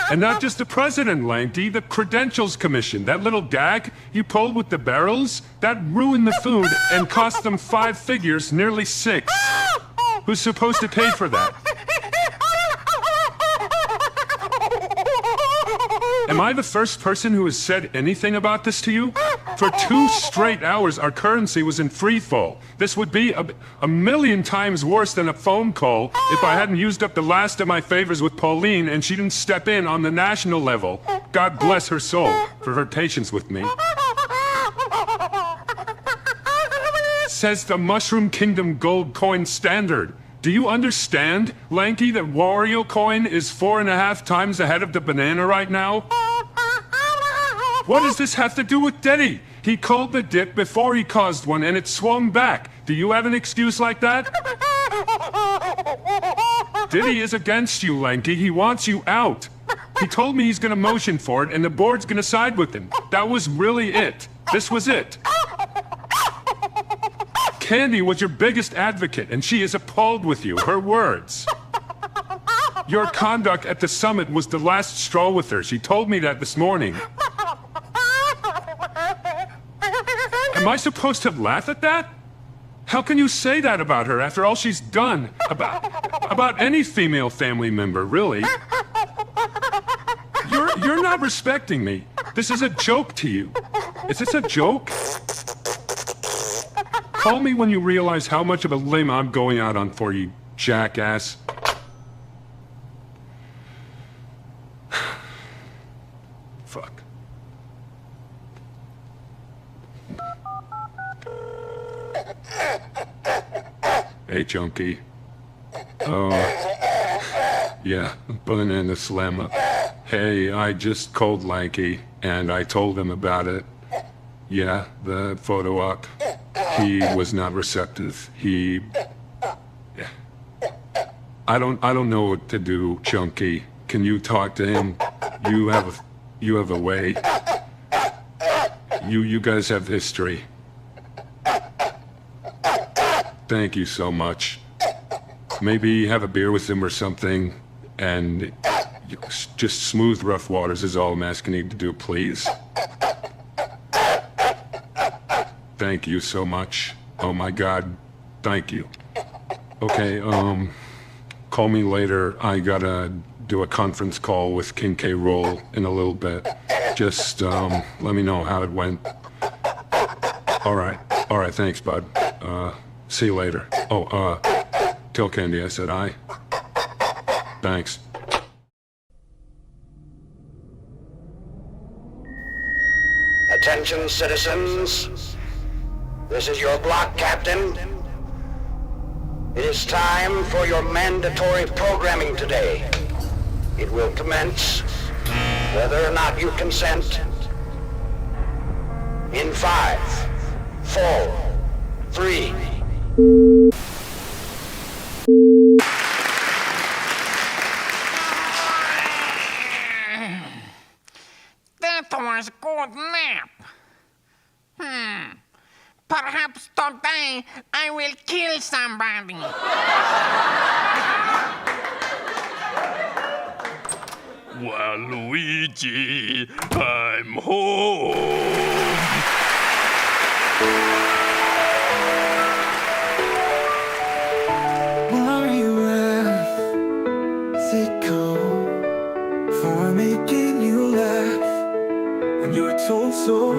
K: And not just the president, Lanky, the Credentials Commission. That little gag you pulled with the barrels, that ruined the food and cost them 5 figures, nearly 6. Who's supposed to pay for that? Am I the first person who has said anything about this to you? For 2 straight hours, our currency was in free fall. This would be a million times worse than a phone call if I hadn't used up the last of my favors with Pauline and she didn't step in on the national level. God bless her soul for her patience with me. Says the Mushroom Kingdom Gold Coin Standard. Do you understand, Lanky, that Wario Coin is 4.5 times ahead of the banana right now? What does this have to do with Diddy? He called the dip before he caused one and it swung back. Do you have an excuse like that? Diddy is against you, Lanky. He wants you out. He told me he's gonna motion for it and the board's gonna side with him. That was really it. This was it. Candy was your biggest advocate, and she is appalled with you. Her words. Your conduct at the summit was the last straw with her. She told me that this morning. Am I supposed to laugh at that? How can you say that about her after all she's done? About any female family member, really? You're not respecting me. This is a joke to you. Is this a joke? Call me when you realize how much of a limb I'm going out on for you, jackass. Fuck. Hey, Chunky. Oh, yeah, banana slammer. Hey, I just called Lanky, and I told him about it. Yeah, the photo op. He was not receptive. I don't know what to do, Chunky. Can you talk to him? You have a way. You guys have history. Thank you so much. Maybe have a beer with him or something, and just smooth rough waters is all I'm asking you to do, please. Thank you so much. Oh my God, thank you. Okay, call me later. I gotta do a conference call with King K. Rool in a little bit. Just, let me know how it went. All right, thanks, bud. See you later. Oh, tell Candy I said hi. Thanks.
L: Attention, citizens. This is your block captain. It is time for your mandatory programming today. It will commence, whether or not you consent, in 5, 4, 3.
J: That was a good nap. Perhaps today I will kill somebody.
C: Waluigi, I'm home.
M: Mario sitcom for making you laugh when you're told so.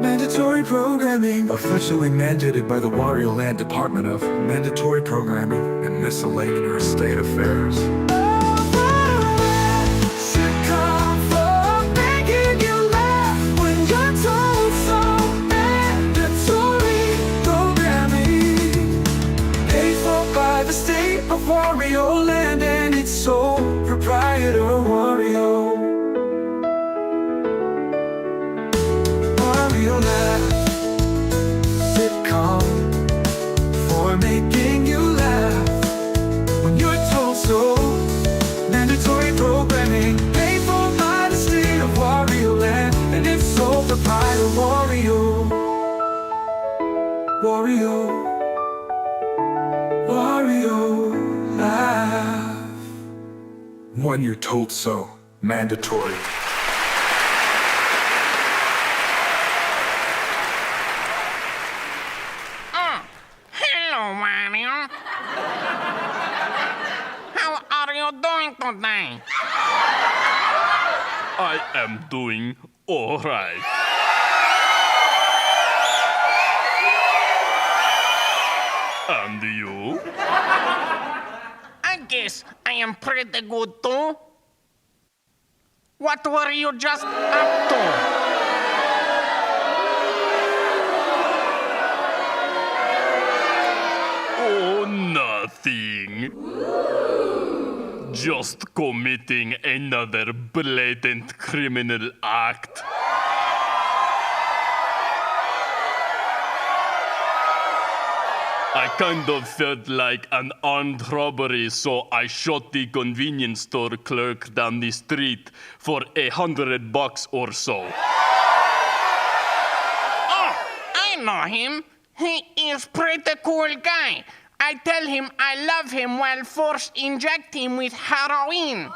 M: Mandatory programming officially mandated by the Wario Land Department of Mandatory Programming and Miscellaneous State Affairs. Sitcom for making you laugh when you're told so. Mandatory programming paid for by the state of Wario Land and its sole proprietor Wario. Sitcom for making you laugh when you're told so. Mandatory programming paid for by the state of Wario Land and it's sole proprietor Wario. Wario laugh when you're told so. Mandatory.
J: Wario. How are you doing today?
C: I am doing all right. And you?
J: I guess I am pretty good too. What were you just up to?
C: Oh, nothing. Just committing another blatant criminal act. I kind of felt like an armed robbery, so I shot the convenience store clerk down the street for $100 or so.
J: Oh, I know him. He is pretty cool guy. I tell him I love him while force inject him with heroin.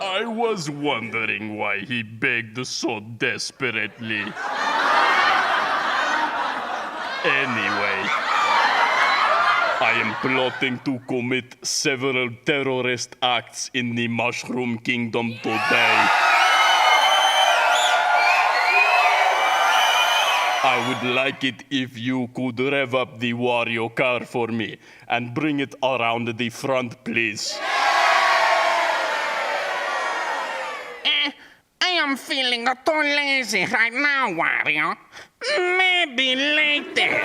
C: I was wondering why he begged so desperately. Anyway, I am plotting to commit several terrorist acts in the Mushroom Kingdom today. I would like it if you could rev up the Wario car for me and bring it around the front, please.
J: I am feeling too lazy right now, Wario. Maybe later.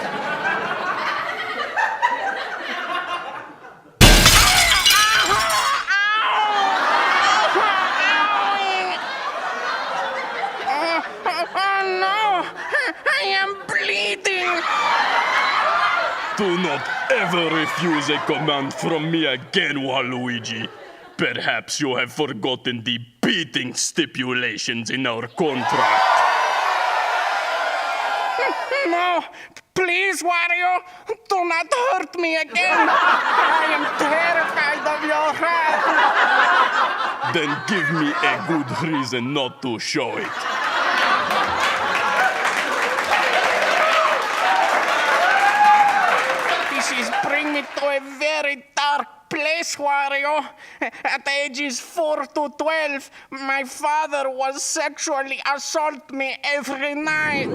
J: I am bleeding.
C: Do not ever refuse a command from me again, Waluigi. Perhaps you have forgotten the beating stipulations in our contract.
J: No, please, Wario, do not hurt me again. I am terrified of your wrath.
C: Then give me a good reason not to show it.
J: This is bring me to a very dark place, Wario. At ages 4 to 12, my father was sexually assault me every night.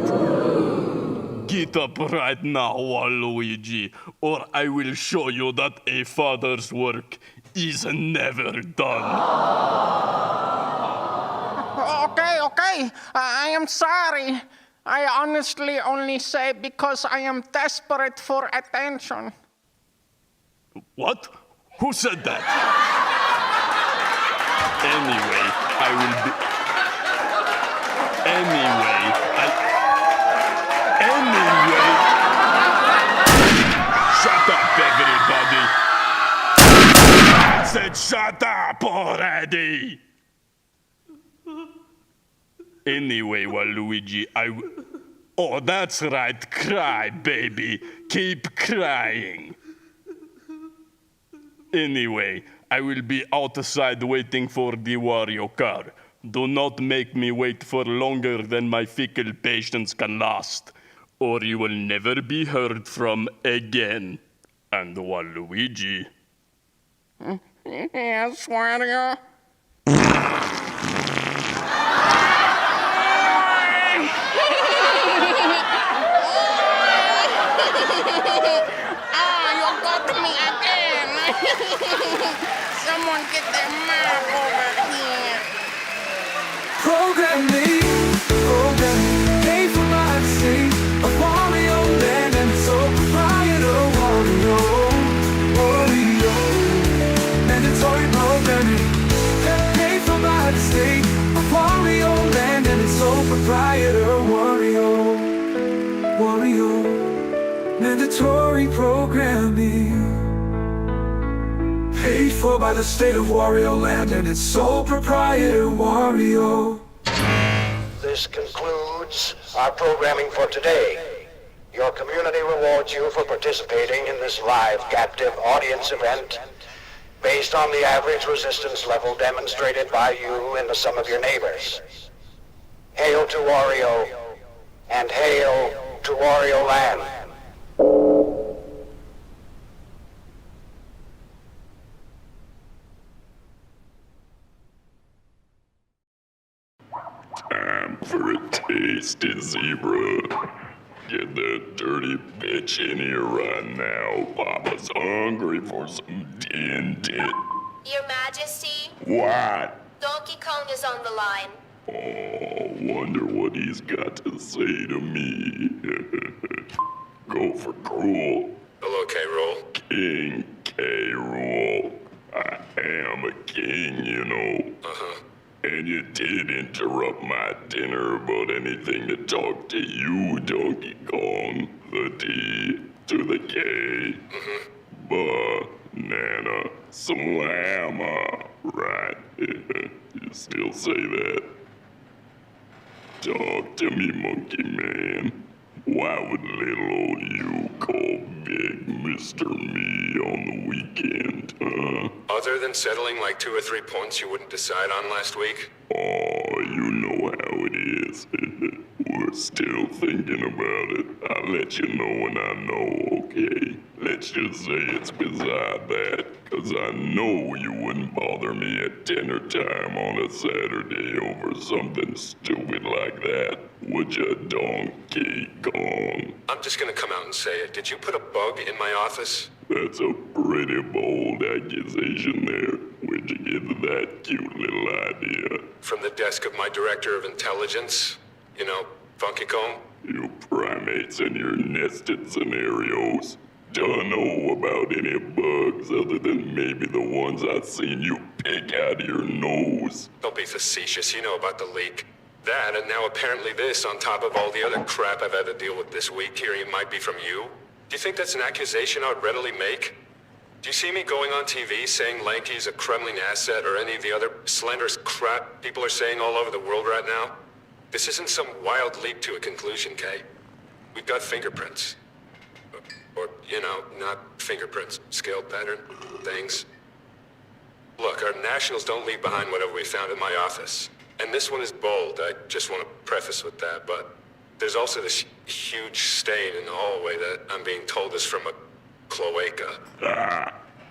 C: Get up right now, Waluigi, or I will show you that a father's work is never done.
J: Okay. I am sorry. I honestly only say because I am desperate for attention.
C: What? Who said that? Anyway, I will be... Anyway... Shut up, everybody! I said shut up already! Anyway, Waluigi, Oh, that's right, cry, baby. Keep crying. Anyway, I will be outside waiting for the Wario car. Do not make me wait for longer than my fickle patience can last, or you will never be heard from again. And Waluigi.
J: Yes, Wario. You got me again. Someone get their map over here.
M: Program me, pay for my sake. A Wario land and so proprietor Wario. Mandatory programming. Pay for my sake. A Wario land and its sole proprietor Wario. Mandatory programming. Paid for by the state of Wario Land and its sole proprietor, Wario.
L: This concludes our programming for today. Your community rewards you for participating in this live captive audience event based on the average resistance level demonstrated by you and the sum of your neighbors. Hail to Wario, and hail to Wario Land.
B: Time for a tasty zebra. Get that dirty bitch in here right now. Papa's hungry for some din-din.
N: Your Majesty,
B: What?
N: Donkey Kong is on the line.
B: Oh, wonder what he's got to say to me. Go for Cruel.
O: Hello, K-Rool.
B: King K-Rool. I am a king, you know.
O: Uh-huh.
B: And you did interrupt my dinner about anything to talk to you, Donkey Kong. The D to the K. Banana slammer. Right. You still say that? Talk to me, monkey man. Why would little old you call big Mr. Me on the weekend, huh?
O: Other than settling like 2 or 3 points you wouldn't decide on last week?
B: Oh, you know how it is. We're still thinking about it. I'll let you know when I know, okay? Let's just say it's beside that, 'cause I know you wouldn't bother me at dinner time on a Saturday over something stupid like that, would ya, Donkey Kong?
O: I'm just gonna come out and say it. Did you put a bug in my office?
B: That's a pretty bold accusation there. Where'd you get that cute little idea?
O: From the desk of my Director of Intelligence. You know, Funky Kong?
B: You primates and your nested scenarios. Don't know about any bugs other than maybe the ones I've seen you pick out of your nose.
O: Don't be facetious. You know about the leak. That, and now apparently this on top of all the other crap I've had to deal with this week, hearing it might be from you. Do you think that's an accusation I would readily make? Do you see me going on TV saying Lanky is a Kremlin asset or any of the other slanderous crap people are saying all over the world right now? This isn't some wild leap to a conclusion, Kay. We've got fingerprints. Or, you know, not fingerprints, scale pattern, things. Look, our nationals don't leave behind whatever we found in my office. And this one is bold, I just want to preface with that, but there's also this huge stain in the hallway that I'm being told is from a cloaca.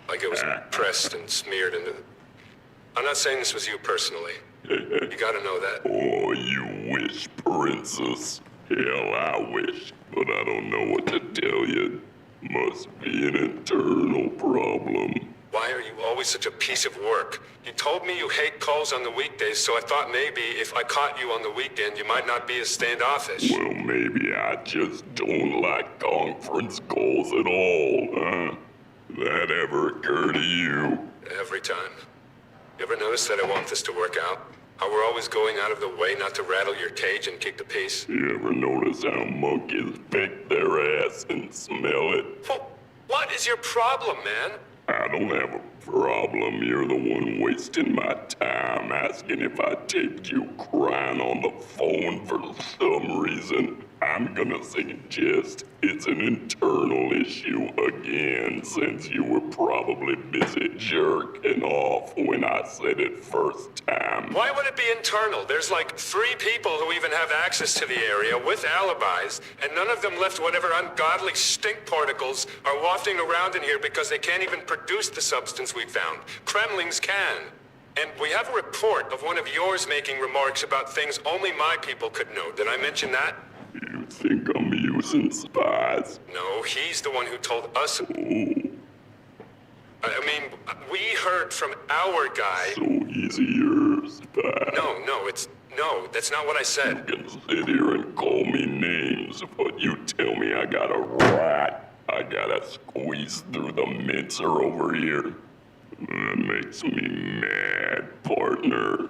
O: Like it was pressed and smeared into... I'm not saying this was you personally. You gotta know that.
B: Oh, you wish, princess. Hell, I wish, but I don't know what to tell you. Must be an internal problem.
O: Why are you always such a piece of work? You told me you hate calls on the weekdays, so I thought maybe if I caught you on the weekend, you might not be as standoffish.
B: Well, maybe I just don't like conference calls at all, huh? That ever occur to you?
O: Every time. You ever notice that I want this to work out? How we're always going out of the way not to rattle your cage and keep the peace?
B: You ever notice how monkeys pick their ass and smell it?
O: Well, what is your problem, man?
B: I don't have a problem. You're the one wasting my time asking if I taped you crying on the phone for some reason. I'm gonna suggest it's an internal issue again, since you were probably busy jerking off when I said it first time.
O: Why would it be internal? There's like 3 people who even have access to the area with alibis, and none of them left whatever ungodly stink particles are wafting around in here because they can't even produce the substance we found. Kremlings can. And we have a report of one of yours making remarks about things only my people could know. Did I mention that?
B: You think I'm using spies?
O: No, he's the one who told us.
B: Oh.
O: I mean, we heard from our guy.
B: So he's your spy.
O: No, that's not what I said.
B: You can sit here and call me names, but you tell me I got a rat. I gotta squeeze through the mincer over here. That makes me mad, partner.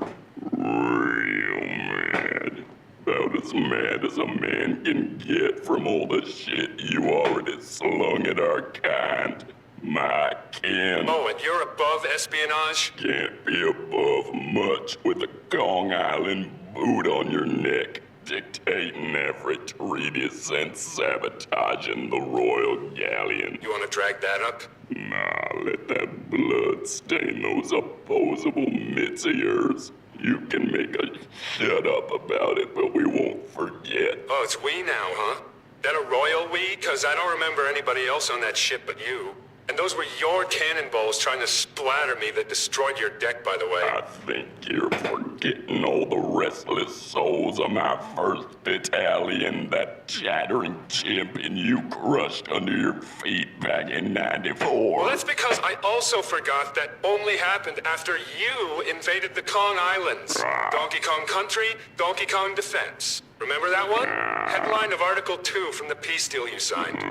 B: Real mad. About as mad as a man can get from all the shit you already slung at our kind. My kin.
O: Oh, and you're above espionage?
B: Can't be above much with a Kong Island boot on your neck, dictating every treatise and sabotaging the Royal Galleon.
O: You want to drag that up?
B: Nah, let that blood stain those opposable mitts of yours. You can make a shut up about it, but we won't forget.
O: Oh, it's we now, huh? That a royal we? Cause I don't remember anybody else on that ship but you. And those were your cannonballs trying to splatter me that destroyed your deck, by the way.
B: I think you're forgetting all the restless souls of my first battalion, that chattering champion you crushed under your feet back in '94.
O: Well, that's because I also forgot that only happened after you invaded the Kong Islands. Donkey Kong Country, Donkey Kong Defense. Remember that one? Headline of Article 2 from the peace deal you signed.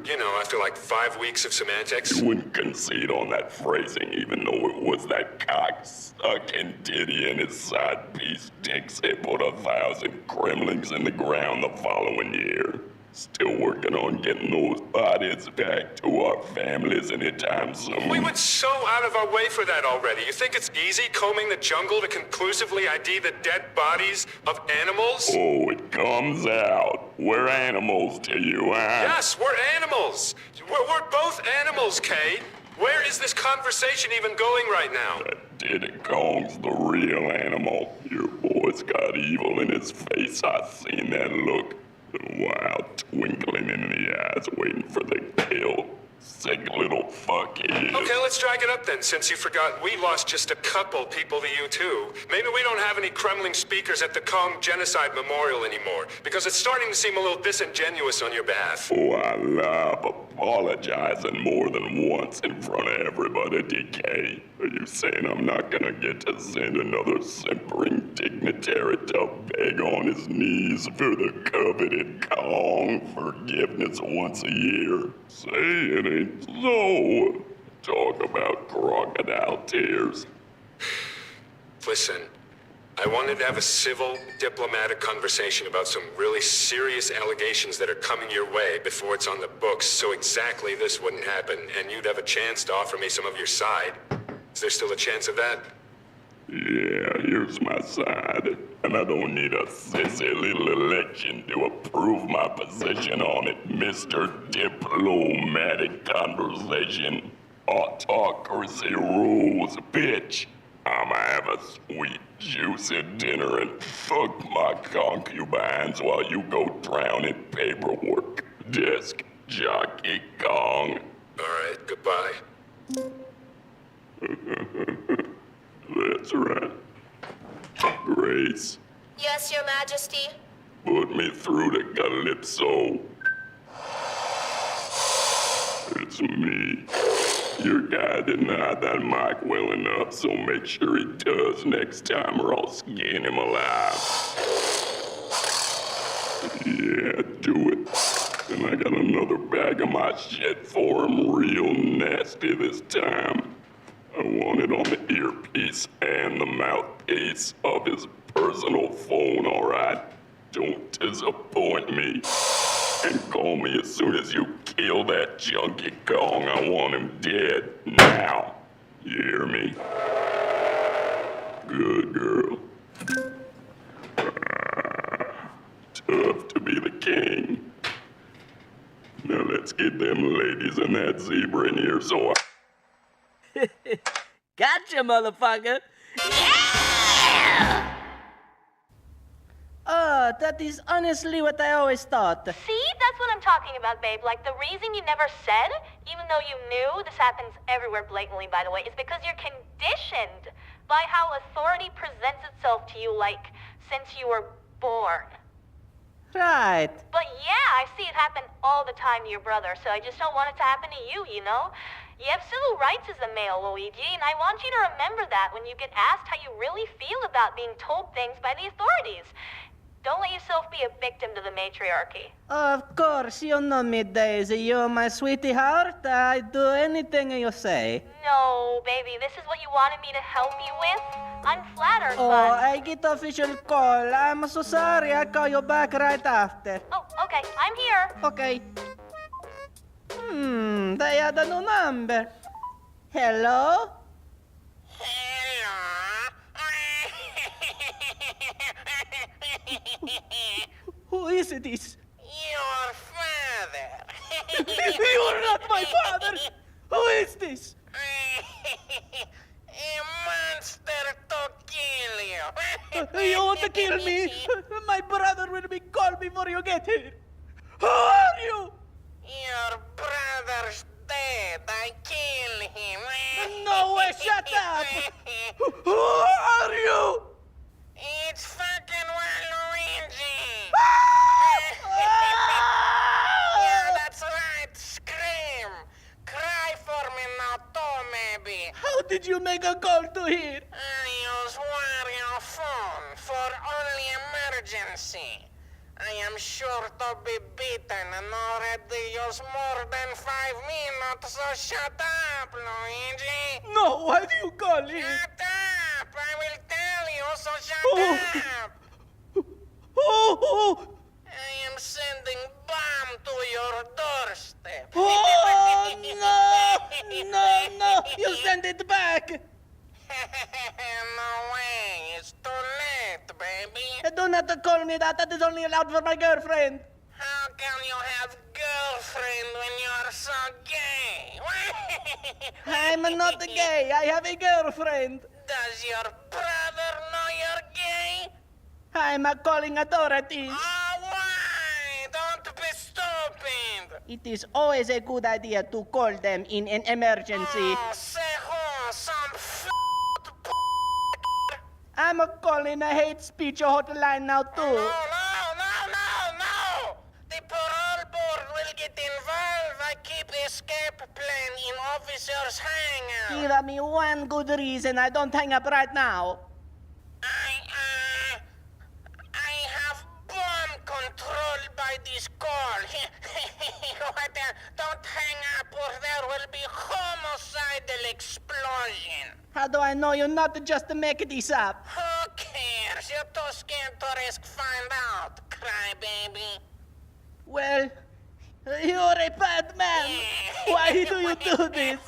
O: You know, after like 5 weeks of semantics.
B: You wouldn't concede on that phrasing, even though it was that cocksucking Diddy and his side piece dicks that put 1,000 Kremlings in the ground the following year. Still working on getting those bodies back to our families anytime soon.
O: We went so out of our way for that already. You think it's easy combing the jungle to conclusively ID the dead bodies of animals?
B: Oh, it comes out. We're animals to you, huh?
O: Yes, we're animals. We're both animals, Kay. Where is this conversation even going right now?
B: That Diddy Kong's the real animal. Your boy's got evil in his face. I seen that look. The wild twinkling in the eyes waiting for the kill. Sick little fuck he is.
O: Okay, let's drag it up then, since you forgot we lost just a couple people to you too. Maybe we don't have any Kremlin speakers at the Kong Genocide Memorial anymore, because it's starting to seem a little disingenuous on your behalf.
B: Oh, I love apologizing more than once in front of everybody, DK. Are you saying I'm not gonna get to send another simpering dignitary to beg on his knees for the coveted Kong forgiveness once a year? Say it ain't so. Talk about crocodile tears.
O: Listen, I wanted to have a civil, diplomatic conversation about some really serious allegations that are coming your way before it's on the books, so exactly this wouldn't happen, and you'd have a chance to offer me some of your side. Is there still a chance of that?
B: Yeah, here's my side. And I don't need a sissy little election to approve my position on it, Mr. Diplomatic Conversation. Autocracy rules, bitch. I'ma have a sweet, juicy dinner and fuck my concubines while you go drown in paperwork. Desk Jockey Kong.
O: Alright, goodbye.
B: That's right. Grace,
N: Yes, Your Majesty.
B: put me through to Calypso. It's me. Your guy didn't hide that mic well enough, so make sure he does next time or I'll skin him alive. Yeah, do it. And I got another bag of my shit for him, real nasty this time. I want it on the earpiece and the mouthpiece of his personal phone, alright? Don't disappoint me. And call me as soon as you kill that junkie Kong. I want him dead now. You hear me? Good girl. Tough to be the king. Now let's get them ladies and that zebra in here so I...
P: Gotcha, motherfucker! That is honestly what I always thought.
Q: See? That's what I'm talking about, babe. Like, the reason you never said, even though you knew this happens everywhere blatantly, by the way, is because you're conditioned by how authority presents itself to you, like, since you were born.
P: Right.
Q: But yeah, I see it happen all the time to your brother, so I just don't want it to happen to you, you know? You have civil rights as a male, Luigi, and I want you to remember that when you get asked how you really feel about being told things by the authorities. Don't let yourself be a victim to the matriarchy.
P: Of course, you know me, Daisy. You're my sweetie heart. I'd do anything you say.
Q: No, baby, this is what you wanted me to help you with? I'm flattered,
P: Oh,
Q: but...
P: I get official call. I'm so sorry. I'll call you back right after.
Q: Oh, okay, I'm here.
P: Okay. They had a new number. Hello? Who is this?
R: Your father.
P: You're not my father. Who is this?
R: A monster to kill you.
P: You want to kill me? My brother will be called before you get here. Who are you?
R: Your brother's dead. I killed him.
P: No way, shut up! Who are you?
R: It's fucking Waluigi. Yeah, that's right. Scream. Cry for me now too, maybe.
P: How did you make a call to here?
R: I use Wario phone for only emergency. I am sure to be beaten and already use more than 5 minutes, so shut up, Luigi.
P: No, why do you call here?
R: Shut up! I will tell you, so shut up!
P: Oh!
R: I am sending bomb to your doorstep.
P: Oh, no! You send it back!
R: No way, it's too late, baby.
P: Do not call me that. That is only allowed for my girlfriend.
R: How can you have girlfriend when you are so gay?
P: I'm not gay. I have a girlfriend.
R: Does your brother know you're gay?
P: I'm calling authorities.
R: Oh, why? Don't be stupid.
P: It is always a good idea to call them in an emergency.
R: Oh, say who? Some
P: I'm calling a hate speech hotline now too.
R: No. The parole board will get involved. I keep escape plan in officer's hangar.
P: Give me one good reason I don't hang up right now.
R: I have bomb control by this call. Don't hang up or there will be homicidal explosion.
P: How do I know you're not just to make this up?
R: Who cares? too scared to risk find out, crybaby.
P: Well, you're a bad man. Why do you do this?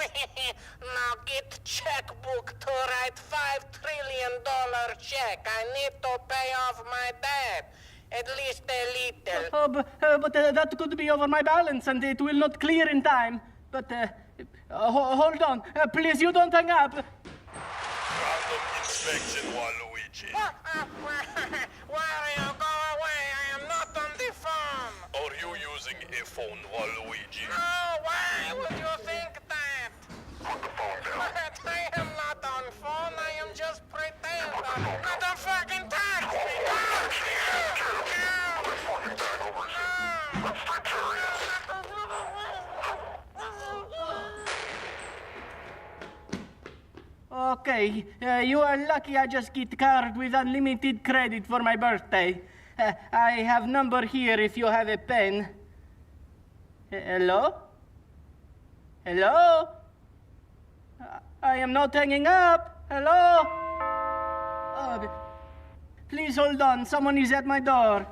R: Now get checkbook to write $5 trillion check. I need to pay off my debt. At least a little.
P: But that could be over my balance, and it will not clear in time. But hold on. Please, you don't hang up.
B: Random inspection, Waluigi.
R: Wario, go away. I am not on the phone.
B: Are you using a phone, Waluigi?
R: Oh, why would you think that?
B: Put the phone down.
R: I am not on phone. I am just pretending. Don't fucking touch me.
P: Okay, you are lucky I just get card with unlimited credit for my birthday. I have number here if you have a pen. Hello? Hello? I am not hanging up. Hello? Please hold on. Someone is at my door.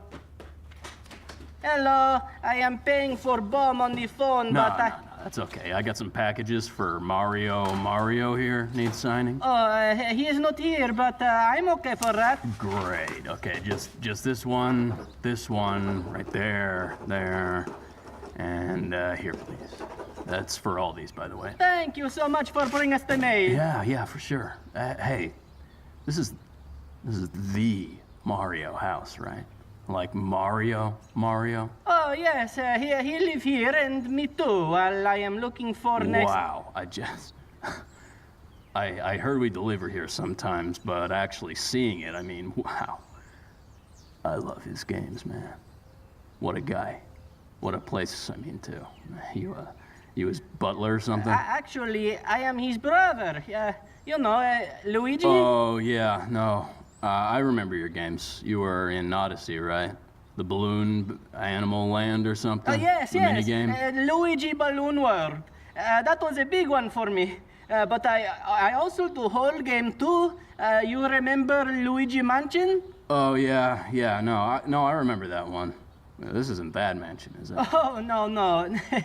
P: Hello? I am paying for bomb on the phone,
D: No,
P: but
D: no, that's okay. I got some packages for Mario. Mario here needs signing.
P: Oh, he is not here, but I'm okay for that.
D: Great. Okay, just this one, right there, and here, please. That's for all these, by the way.
P: Thank you so much for bringing us the mail.
D: Yeah, for sure. Hey, this is the Mario house, right? Like Mario?
P: Oh, yes, he live here, and me too, while I am looking for next...
D: Wow, I heard we deliver here sometimes, but actually seeing it, I mean, wow. I love his games, man. What a guy. What a place, I mean, too. You his butler or something?
P: Actually, I am his brother. You know, Luigi?
D: Oh, yeah, no. I remember your games. You were in Odyssey, right? The Balloon Animal Land or something?
P: Yes.
D: The minigame?
P: Luigi Balloon World. That was a big one for me. But I also do whole game too. You remember Luigi Mansion?
D: Oh, yeah. No, I remember that one. This isn't that mansion, is it?
P: Oh, no.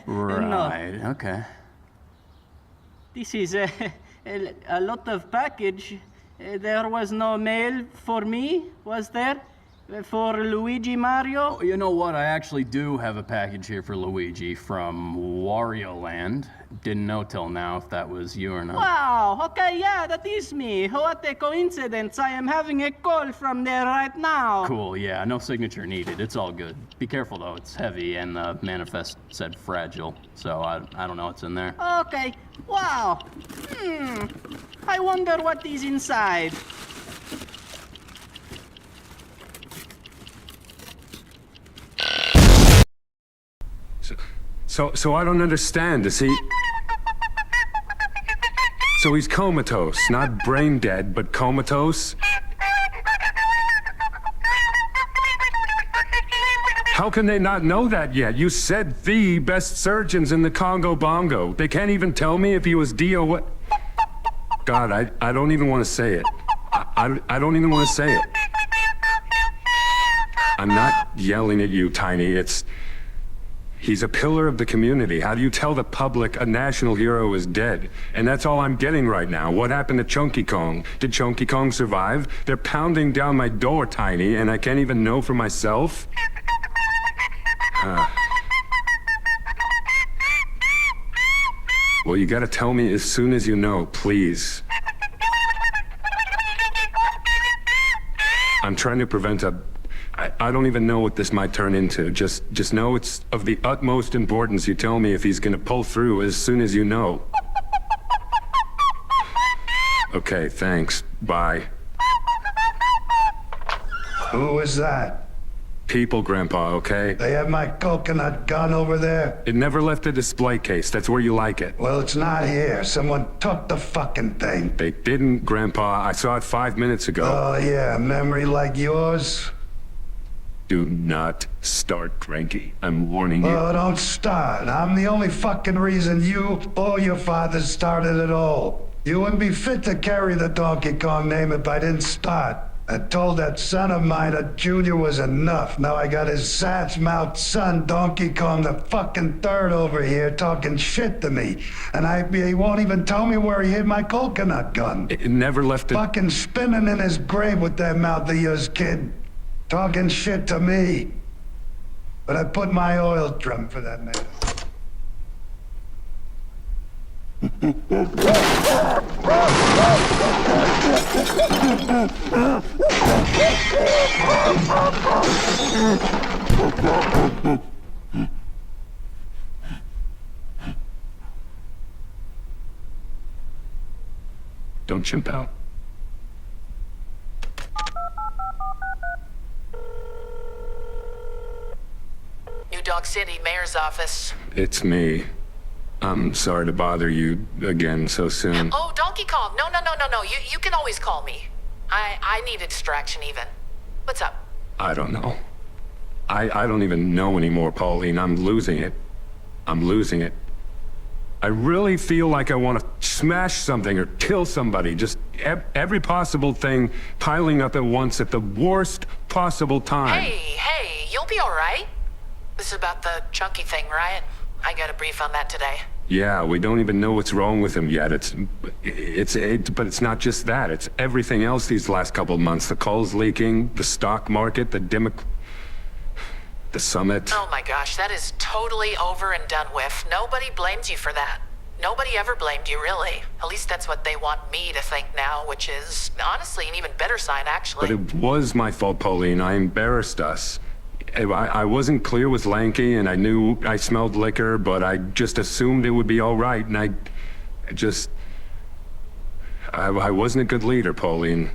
D: Right,
P: no.
D: Okay.
P: This is a lot of package. There was no mail for me, was there? For Luigi Mario?
D: Oh, you know what? I actually do have a package here for Luigi from Wario Land. Didn't know till now if that was you or not.
P: Wow, okay, yeah, that is me. What a coincidence. I am having a call from there right now.
D: Cool, yeah, no signature needed. It's all good. Be careful, though. It's heavy, and the manifest said fragile, so I don't know what's in there.
P: Okay, wow. I wonder what is inside.
K: So I don't understand. Is he... So he's comatose, not brain dead, but comatose? How can they not know that yet? You said the best surgeons in the Congo Bongo. They can't even tell me if he was D or what? God, I don't even want to say it. I don't even want to say it. I'm not yelling at you, Tiny. He's a pillar of the community. How do you tell the public a national hero is dead? And that's all I'm getting right now. What happened to Chunky Kong? Did Chunky Kong survive? They're pounding down my door, Tiny, and I can't even know for myself? Well, you gotta tell me as soon as you know, please. I'm trying to prevent I don't even know what this might turn into. Just know it's of the utmost importance you tell me if he's gonna pull through as soon as you know. Okay, thanks. Bye.
L: Who is that?
K: People, Grandpa, okay?
L: They have my coconut gun over there?
K: It never left the display case. That's where you like it.
L: Well, it's not here. Someone took the fucking thing.
K: They didn't, Grandpa. I saw it 5 minutes ago.
L: Oh, yeah. Memory like yours?
K: Do not start, Cranky. I'm warning you.
L: Oh, don't start. I'm the only fucking reason you or your father started it all. You wouldn't be fit to carry the Donkey Kong name if I didn't start.
S: I told that son of mine that Junior was enough. Now I got his sats-mouthed son, Donkey Kong the fucking third over here, talking shit to me. And he won't even tell me where he hid my coconut gun.
K: It never left it.
S: Fucking spinning in his grave with that mouth of yours, kid. Talking shit to me. But I put my oil drum for that matter.
K: Don't chimp out.
T: New Dog City, Mayor's office.
K: It's me. I'm sorry to bother you again so soon.
T: Oh, Donkey Kong. No. You can always call me. I need a distraction even. What's up?
K: I don't know. I don't even know anymore, Pauline. I'm losing it. I really feel like I want to smash something or kill somebody. Just every possible thing piling up at once at the worst possible time.
T: Hey, you'll be all right. This is about the Chunky thing, right? I got a brief on that today.
K: Yeah, we don't even know what's wrong with him yet. But it's not just that. It's everything else these last couple of months. The coal's leaking, the stock market, the summit.
T: Oh my gosh, that is totally over and done with. Nobody blames you for that. Nobody ever blamed you, really. At least that's what they want me to think now, which is honestly an even better sign, actually.
K: But it was my fault, Pauline. I embarrassed us. I wasn't clear with Lanky, and I knew I smelled liquor, but I just assumed it would be all right, and I wasn't a good leader, Pauline.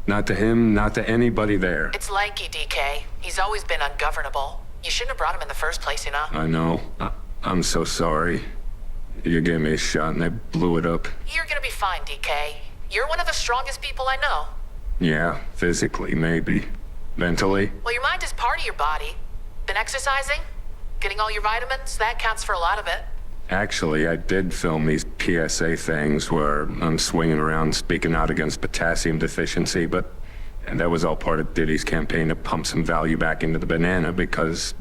K: Not to him, not to anybody there.
T: It's Lanky, DK. He's always been ungovernable. You shouldn't have brought him in the first place, you know?
K: I know. I'm so sorry. You gave me a shot, and I blew it up.
T: You're gonna be fine, DK. You're one of the strongest people I know.
K: Yeah, physically, maybe. Mentally?
T: Well, your mind is part of your body. Been exercising? Getting all your vitamins? That counts for a lot of it.
K: Actually, I did film these PSA things where I'm swinging around speaking out against potassium deficiency, and that was all part of Diddy's campaign to pump some value back into the banana because,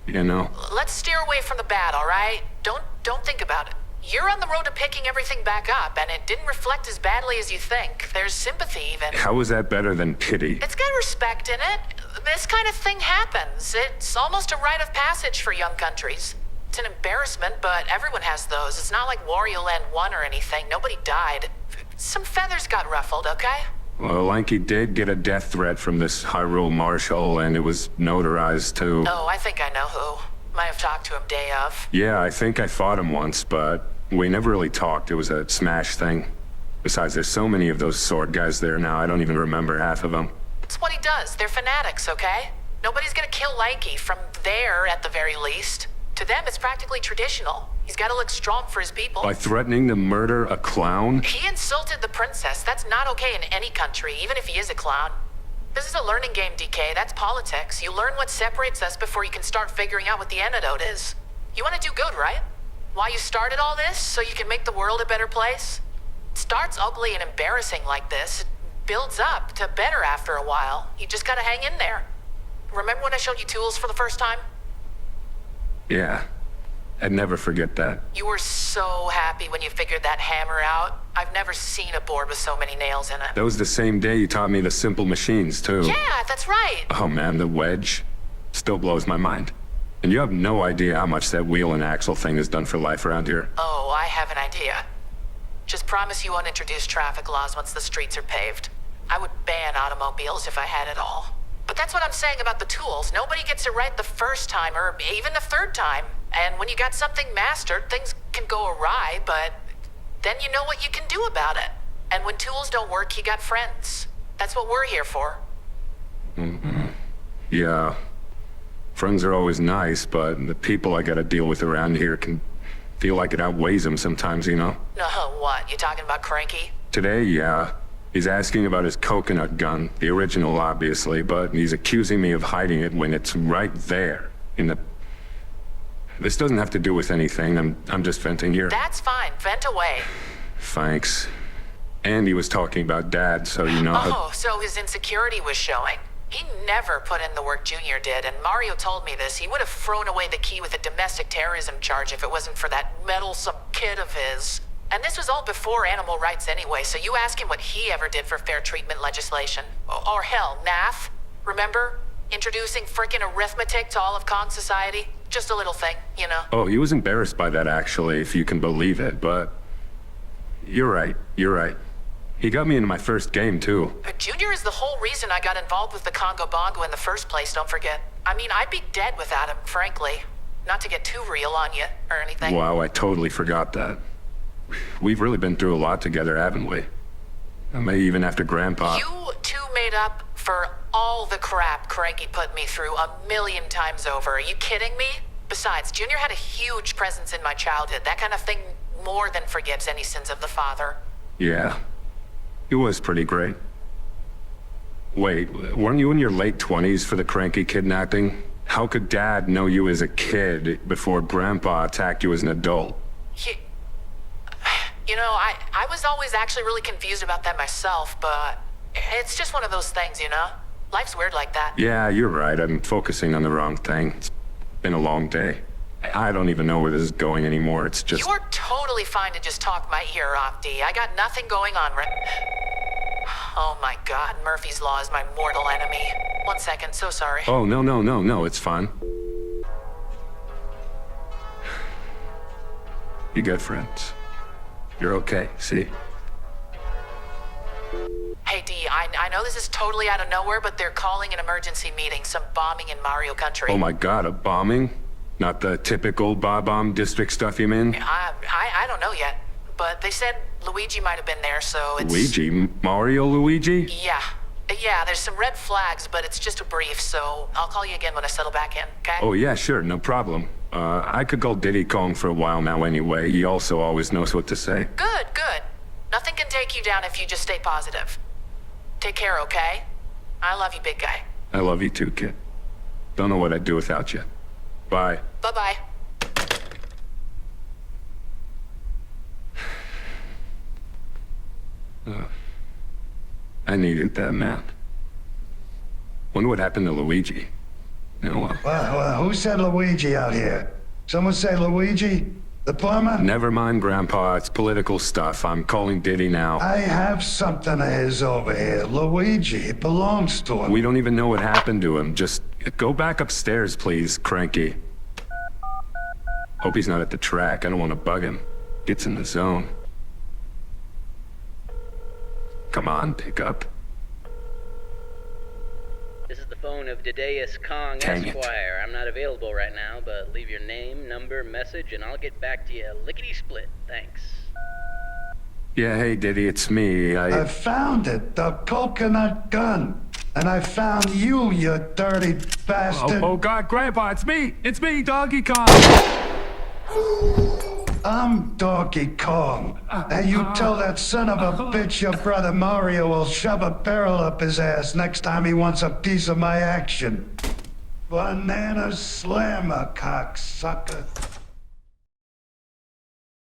K: you know.
T: Let's steer away from the bad, all right? Don't think about it. You're on the road to picking everything back up, and it didn't reflect as badly as you think. There's sympathy, even.
K: How is that better than pity?
T: It's got respect in it. This kind of thing happens. It's almost a rite of passage for young countries. It's an embarrassment, but everyone has those. It's not like Wario Land 1 or anything. Nobody died. Some feathers got ruffled, okay?
K: Well, Lanky did get a death threat from this Hyrule Marshal, and it was notarized, too.
T: Oh, I think I know who. Might have talked to him day of.
K: Yeah, I think I fought him once, but we never really talked. It was a smash thing. Besides, there's so many of those sword guys there now, I don't even remember half of them.
T: It's what he does. They're fanatics, okay? Nobody's gonna kill Lanky, from there at the very least. To them, it's practically traditional. He's gotta look strong for his people.
K: By threatening to murder a clown?
T: He insulted the princess. That's not okay in any country, even if he is a clown. This is a learning game, DK. That's politics. You learn what separates us before you can start figuring out what the antidote is. You want to do good, right? Why you started all this? So you can make the world a better place? It starts ugly and embarrassing like this. It builds up to better after a while. You just gotta hang in there. Remember when I showed you tools for the first time?
K: Yeah. I'd never forget that.
T: You were so happy when you figured that hammer out. I've never seen a board with so many nails in it.
K: That was the same day you taught me the simple machines, too.
T: Yeah, that's right.
K: Oh man, the wedge still blows my mind. And you have no idea how much that wheel and axle thing has done for life around here.
T: Oh, I have an idea. Just promise you won't introduce traffic laws once the streets are paved. I would ban automobiles if I had it all. But that's what I'm saying about the tools. Nobody gets it right the first time, or even the third time. And when you got something mastered, things can go awry, but then you know what you can do about it. And when tools don't work, you got friends. That's what we're here for.
K: Mm-hmm. Yeah. Friends are always nice, but the people I gotta deal with around here can feel like it outweighs them sometimes, you know?
T: No, what? You talking about Cranky?
K: Today, yeah. He's asking about his coconut gun, the original, obviously, but he's accusing me of hiding it when it's right there, in the... This doesn't have to do with anything. I'm just venting here.
T: That's fine. Vent away.
K: Thanks.
O: And he was talking about Dad, so you know how...
T: Oh, so his insecurity was showing. He never put in the work Junior did, and Mario told me this. He would have thrown away the key with a domestic terrorism charge if it wasn't for that meddlesome kid of his. And this was all before animal rights anyway, so you ask him what he ever did for fair treatment legislation. Or hell, NAF. Remember? Introducing frickin' arithmetic to all of Kong society? Just a little thing, you know?
O: Oh, he was embarrassed by that, actually, if you can believe it, but... You're right. He got me into my first game, too.
T: But Junior is the whole reason I got involved with the Congo Bongo in the first place, don't forget. I mean, I'd be dead without him, frankly. Not to get too real on you, or anything.
O: Wow, I totally forgot that. We've really been through a lot together, haven't we? Maybe even after Grandpa...
T: You two made up for all the crap Cranky put me through 1,000,000 times over. Are you kidding me? Besides, Junior had a huge presence in my childhood. That kind of thing more than forgives any sins of the father.
O: Yeah. It was pretty great. Wait, weren't you in your late 20s for the Cranky kidnapping? How could Dad know you as a kid before Grandpa attacked you as an adult?
T: You know, I was always actually really confused about that myself, but it's just one of those things, you know? Life's weird like that.
O: Yeah, you're right. I'm focusing on the wrong thing. It's been a long day. I don't even know where this is going anymore. It's just...
T: You're totally fine to just talk my ear off, D. I got nothing going on right... Oh my God, Murphy's Law is my mortal enemy. 1 second, so sorry.
O: Oh, no, it's fine. You good, friends? You're okay, see?
T: Hey, D, I know this is totally out of nowhere, but they're calling an emergency meeting. Some bombing in Mario Country.
O: Oh my God, a bombing? Not the typical bomb district stuff you mean?
T: I don't know yet, but they said Luigi might have been there, so it's...
O: Luigi? Mario Luigi?
T: Yeah, there's some red flags, but it's just a brief, so I'll call you again when I settle back in, okay?
O: Oh yeah, sure, no problem. I could call Diddy Kong for a while now anyway. He also always knows what to say.
T: Good. Nothing can take you down if you just stay positive. Take care, okay? I love you, big guy.
O: I love you too, kid. Don't know what I'd do without you. Bye.
T: Bye-bye.
O: I needed that, man. Wonder what happened to Luigi.
S: Well, who said Luigi out here? Someone say Luigi? The plumber?
O: Never mind, Grandpa. It's political stuff. I'm calling Diddy now.
S: I have something of his over here. Luigi. It belongs to him.
O: We don't even know what happened to him. Just go back upstairs, please, Cranky. Hope he's not at the track. I don't want to bug him. Gets in the zone. Come on, pick up.
U: This is the phone of Dedeus Kong Esquire. I'm not available right now, but leave your name, number, message, and I'll get back to you lickety-split. Thanks.
O: Yeah, hey, Diddy, it's me.
S: I found it, the coconut gun. And I found you, you dirty bastard.
K: Oh, God, Grandpa, it's me. It's me, Donkey Kong.
S: I'm Donkey Kong. And you tell that son of a bitch your brother Mario will shove a barrel up his ass next time he wants a piece of my action. Banana slammer, cocksucker.